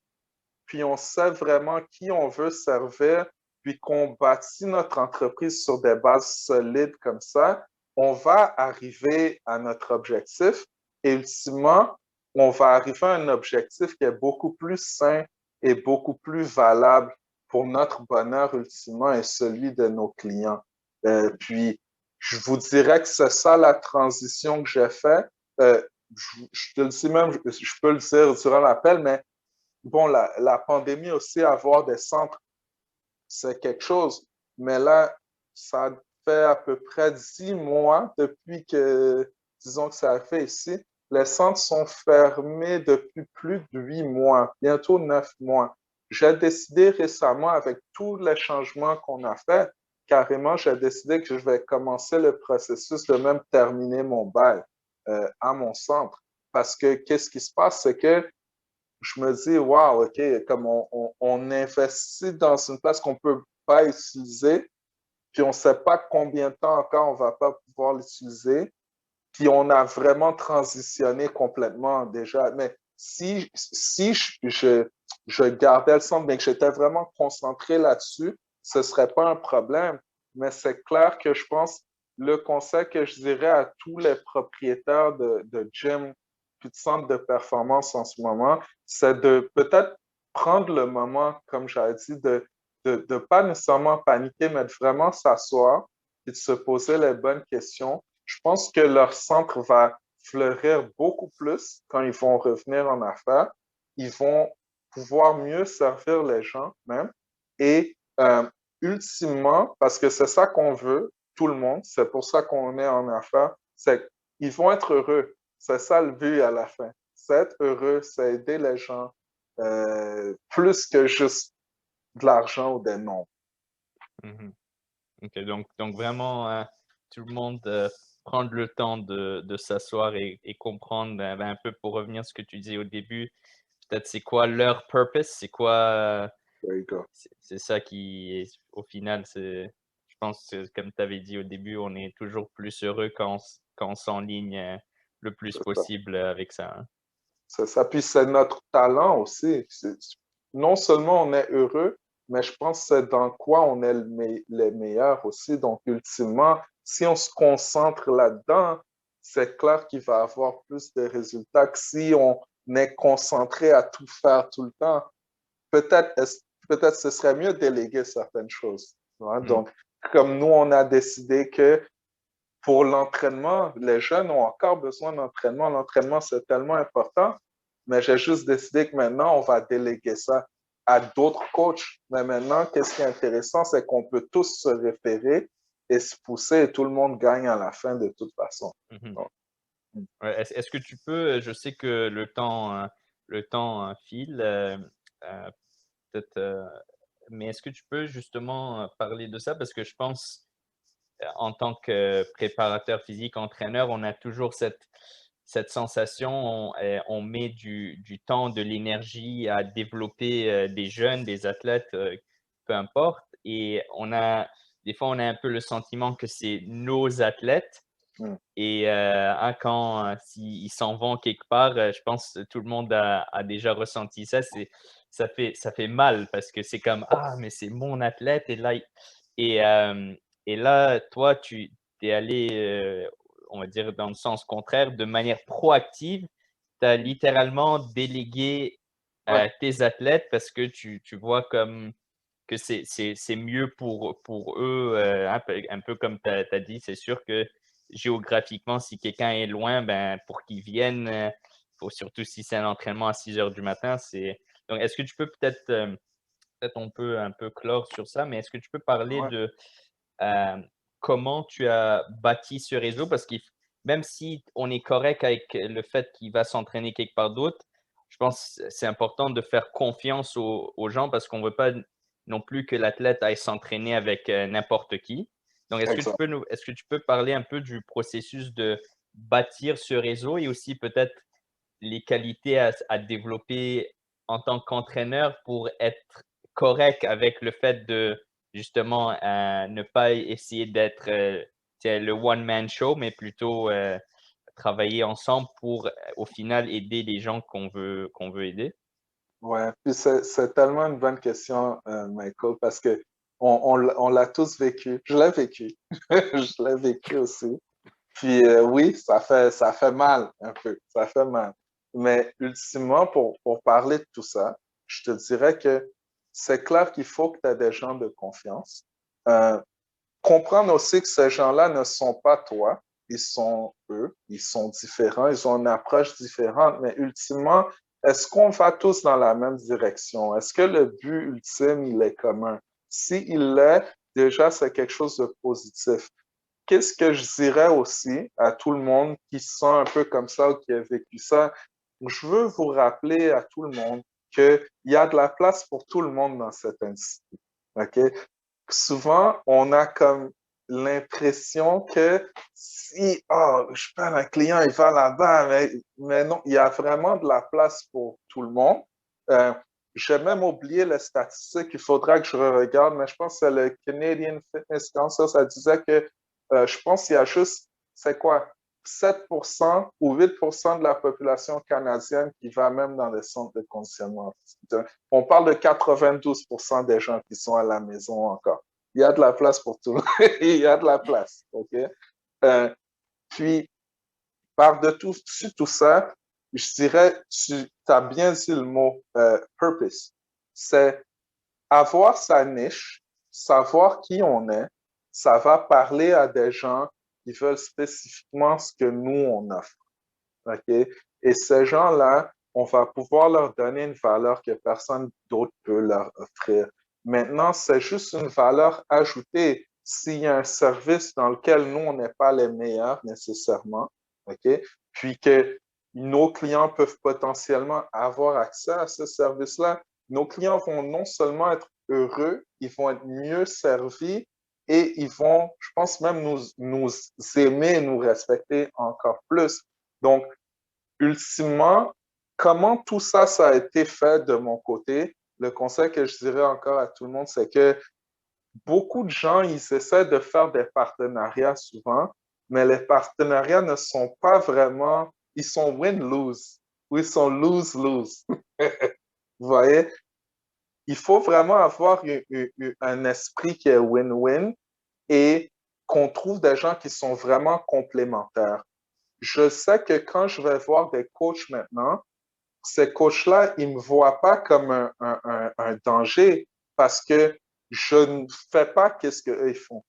B: puis on sait vraiment qui on veut servir, puis qu'on bâtit notre entreprise sur des bases solides comme ça, on va arriver à notre objectif et ultimement, on va arriver à un objectif qui est beaucoup plus sain et beaucoup plus valable pour notre bonheur ultimement et celui de nos clients. Puis, je vous dirais que c'est ça la transition que j'ai faite. Je te le dis même, je peux le dire durant l'appel, mais bon, la pandémie aussi, avoir des centres, c'est quelque chose. Mais là, ça fait à peu près 10 mois depuis que, disons que ça a fait ici. Les centres sont fermés depuis plus de 8 mois, bientôt 9 mois. J'ai décidé récemment, avec tous les changements qu'on a fait, carrément, j'ai décidé que je vais commencer le processus de même terminer mon bail à mon centre. Parce que qu'est-ce qui se passe, c'est que je me dis, wow, OK, comme on investit dans une place qu'on ne peut pas utiliser, puis on ne sait pas combien de temps encore on ne va pas pouvoir l'utiliser, puis on a vraiment transitionné complètement déjà. Mais si je gardais le centre, mais que j'étais vraiment concentré là-dessus, ce ne serait pas un problème. Mais c'est clair que je pense, le conseil que je dirais à tous les propriétaires de gym puis de centres de performance en ce moment, c'est de peut-être prendre le moment, comme j'avais dit, de pas nécessairement paniquer, mais de vraiment s'asseoir et de se poser les bonnes questions. Je pense que leur centre va fleurir beaucoup plus quand ils vont revenir en affaires. Ils vont pouvoir mieux servir les gens même. Et ultimement, parce que c'est ça qu'on veut, tout le monde, c'est pour ça qu'on est en affaires, c'est qu'ils vont être heureux. C'est ça le but à la fin. C'est être heureux, c'est aider les gens plus que juste de l'argent ou des noms.
A: Mmh. OK, donc vraiment, tout le monde, prendre le temps de s'asseoir et comprendre, un peu pour revenir à ce que tu disais au début, peut-être c'est quoi leur purpose? C'est quoi,
B: There you go.
A: c'est ça qui est au final, je pense que comme tu avais dit au début, on est toujours plus heureux quand on s'enligne, le plus
B: C'est ça.
A: possible, avec ça, hein?
B: C'est ça. Puis c'est notre talent aussi. Non seulement on est heureux, mais je pense que c'est dans quoi on est les meilleurs aussi. Donc, ultimement, si on se concentre là-dedans, c'est clair qu'il va avoir plus de résultats que si on est concentré à tout faire tout le temps. Peut-être, peut-être ce serait mieux de déléguer certaines choses. Hein.
A: Mmh.
B: Donc, comme nous, on a décidé que pour l'entraînement, les jeunes ont encore besoin d'entraînement. L'entraînement, c'est tellement important. Mais j'ai juste décidé que maintenant, on va déléguer ça à d'autres coachs. Mais maintenant, qu'est-ce qui est intéressant, c'est qu'on peut tous se référer et se pousser et tout le monde gagne à la fin de toute façon.
A: Mhm.
B: Donc,
A: Ouais, est-ce que tu peux, je sais que le temps file, peut-être, mais est-ce que tu peux justement parler de ça? Parce que je pense, en tant que préparateur physique, entraîneur, on a toujours cette sensation, on met du temps, de l'énergie à développer des jeunes, des athlètes, peu importe. Et des fois, on a un peu le sentiment que c'est nos athlètes.
B: mm,
A: Et quand s'ils s'en vont quelque part, je pense que tout le monde a déjà ressenti ça. Ça fait mal parce que c'est comme: «Ah, mais c'est mon athlète» et hem et là, toi, tu es allé, on va dire dans le sens contraire, de manière proactive. Tu as littéralement délégué,
B: ouais,
A: tes athlètes parce que tu vois comme que c'est mieux pour eux, un peu comme tu as dit. C'est sûr que géographiquement, si quelqu'un est loin, ben, pour qu'il vienne, faut surtout si c'est un entraînement à 6 heures du matin, c'est donc est-ce que tu peux peut-être, peut-être on peut un peu clore sur ça, mais est-ce que tu peux parler
B: ouais,
A: de, comment tu as bâti ce réseau? Parce que même si on est correct avec le fait qu'il va s'entraîner quelque part d'autre, je pense que c'est important de faire confiance aux gens parce qu'on ne veut pas non plus que l'athlète aille s'entraîner avec n'importe qui. Donc,
B: exact.
A: est-ce que tu peux parler un peu du processus de bâtir ce réseau et aussi peut-être les qualités à développer en tant qu'entraîneur pour être correct avec le fait de justement ne pas essayer d'être tu sais, le one man show, mais plutôt travailler ensemble pour au final aider les gens qu'on veut aider.
B: Ouais, puis c'est tellement une bonne question, Michael, parce que on l'a tous vécu. Je l'ai vécu. Je l'ai vécu aussi. Puis oui, ça fait mal un peu, ça fait mal. Mais ultimement, pour parler de tout ça, je te dirais que c'est clair qu'il faut que tu aies des gens de confiance. Euh, Comprendre aussi que ces gens-là ne sont pas toi, ils sont eux, ils sont différents, ils ont une approche différente, mais ultimement, est-ce qu'on va tous dans la même direction? Est-ce que le but ultime, il est commun? S'il l'est, déjà, c'est quelque chose de positif. Qu'est-ce que je dirais aussi à tout le monde qui se sent un peu comme ça ou qui a vécu ça? Je veux vous rappeler à tout le monde qu'il y a de la place pour tout le monde dans cette industrie. OK? Souvent, on a comme l'impression que si je perds un client, il va là-bas, mais non, il y a vraiment de la place pour tout le monde. Euh, j'ai même oublié les statistiques, il faudra que je regarde, mais je pense que c'est le Canadian Fitness Council, ça disait que je pense qu'il y a juste, c'est quoi, 7% ou 8% de la population canadienne qui va même dans les centres de conditionnement. On parle de 92% des gens qui sont à la maison encore. Il y a de la place pour tout le monde. Il y a de la place. OK? Euh, Puis, par-dessus tout ça, je dirais, tu as bien dit le mot purpose. C'est avoir sa niche, savoir qui on est, ça va parler à des gens qui veulent spécifiquement ce que nous, on offre. OK? Et ces gens-là, on va pouvoir leur donner une valeur que personne d'autre peut leur offrir. Maintenant, c'est juste une valeur ajoutée. S'il y a un service dans lequel nous, on n'est pas les meilleurs nécessairement, OK? Puis que nos clients peuvent potentiellement avoir accès à ce service-là, nos clients vont non seulement être heureux, ils vont être mieux servis et ils vont, je pense même, nous aimer, nous respecter encore plus. Donc, ultimement, comment tout ça, ça a été fait de mon côté? Le conseil que je dirais encore à tout le monde, c'est que beaucoup de gens, ils essaient de faire des partenariats souvent, mais les partenariats ne sont pas vraiment, ils sont win-lose ou ils sont lose-lose. Vous voyez? Il faut vraiment avoir un esprit qui est win-win et qu'on trouve des gens qui sont vraiment complémentaires. Je sais que quand je vais voir des coachs maintenant, ces coachs-là, ils ne me voient pas comme un danger parce que je ne fais pas qu'est-ce qu'eux ils font.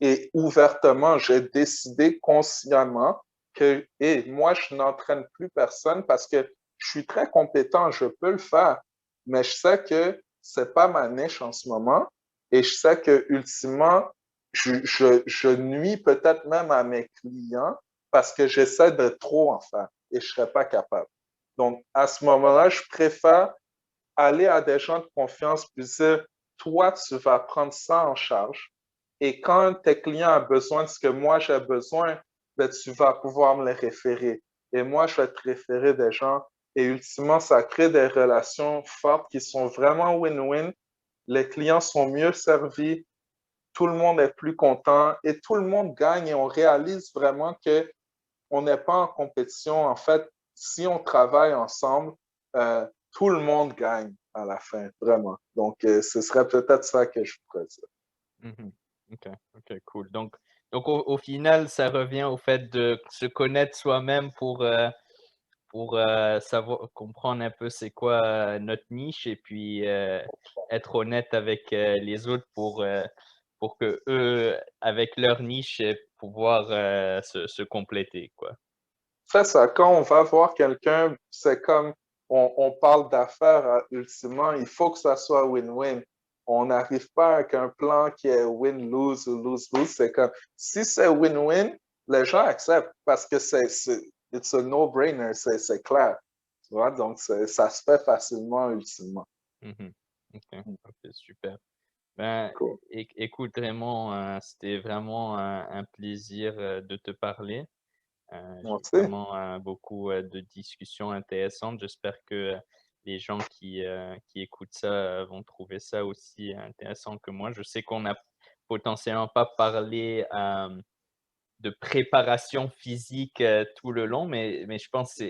B: Et ouvertement, j'ai décidé consciemment que moi, je n'entraîne plus personne parce que je suis très compétent, je peux le faire, mais je sais que c'est pas ma niche en ce moment et je sais que ultimement, je nuis peut-être même à mes clients parce que j'essaie de trop en faire et je serais pas capable. Donc, à ce moment-là, je préfère aller à des gens de confiance puis dire, toi, tu vas prendre ça en charge. Et quand tes clients ont besoin de ce que moi j'ai besoin, ben, tu vas pouvoir me les référer. Et moi, je vais te référer des gens. Et ultimement, ça crée des relations fortes qui sont vraiment win-win. Les clients sont mieux servis, tout le monde est plus content et tout le monde gagne et on réalise vraiment que on n'est pas en compétition. En fait, si on travaille ensemble, tout le monde gagne à la fin, vraiment. Donc, ce serait peut-être ça que je pourrais dire.
A: Mhm. OK, OK, cool. Donc au final, ça revient au fait de se connaître soi-même pour savoir comprendre un peu c'est quoi notre niche et puis être honnête avec les autres pour que eux, avec leur niche, pouvoir se compléter, quoi.
B: C'est ça. Quand on va voir quelqu'un, c'est comme on parle d'affaires, ultimement, il faut que ça soit win-win. On n'arrive pas avec un plan qui est win-lose ou lose-lose. C'est comme si c'est win-win, les gens acceptent parce que it's a no-brainer, c'est clair. Tu vois, donc ça se fait facilement ultimement.
A: Mhm. OK, OK, super. Ben,
B: Cool.
A: écoute, vraiment, c'était vraiment un plaisir de te parler.
B: Moi
A: J'ai
B: aussi.
A: vraiment beaucoup de discussions intéressantes. J'espère que les gens qui écoutent ça vont trouver ça aussi intéressant que moi. Je sais qu'on n'a potentiellement pas parlé de préparation physique tout le long, mais je pense,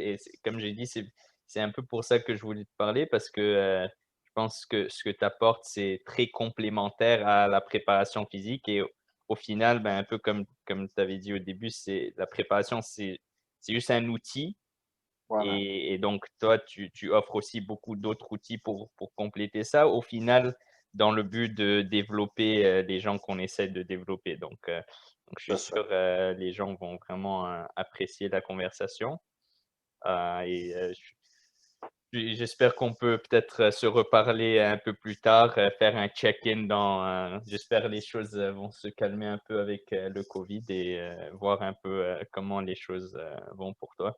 A: comme j'ai dit, c'est un peu pour ça que je voulais te parler parce que je pense que ce que tu apportes, c'est très complémentaire à la préparation physique et au final, ben, un peu comme tu avais dit au début, la préparation, c'est juste un outil
B: Voilà.
A: et donc toi, tu offres aussi beaucoup d'autres outils pour compléter ça. Au final, dans le but de développer les gens qu'on essaie de développer. Donc je suis
B: C'est ça.
A: sûr les gens vont vraiment apprécier la conversation. Et j'espère qu'on peut peut-être se reparler un peu plus tard, faire un check-in j'espère les choses vont se calmer un peu avec le Covid et voir un peu comment les choses vont pour toi.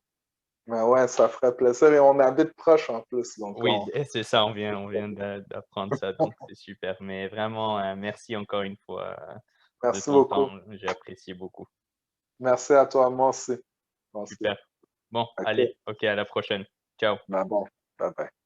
B: Mais ouais, ça ferait plaisir et on habite proche en plus, donc
A: Oui, c'est ça, on vient d'apprendre ça, donc c'est super. Mais vraiment, merci encore une fois de
B: merci
A: ton
B: beaucoup.
A: temps. J'ai apprécié beaucoup.
B: Merci à toi, moi aussi. Moi aussi.
A: Super. Bon,
B: OK.
A: allez, OK, à la prochaine. Ciao.
B: Ben bon. Bye bye.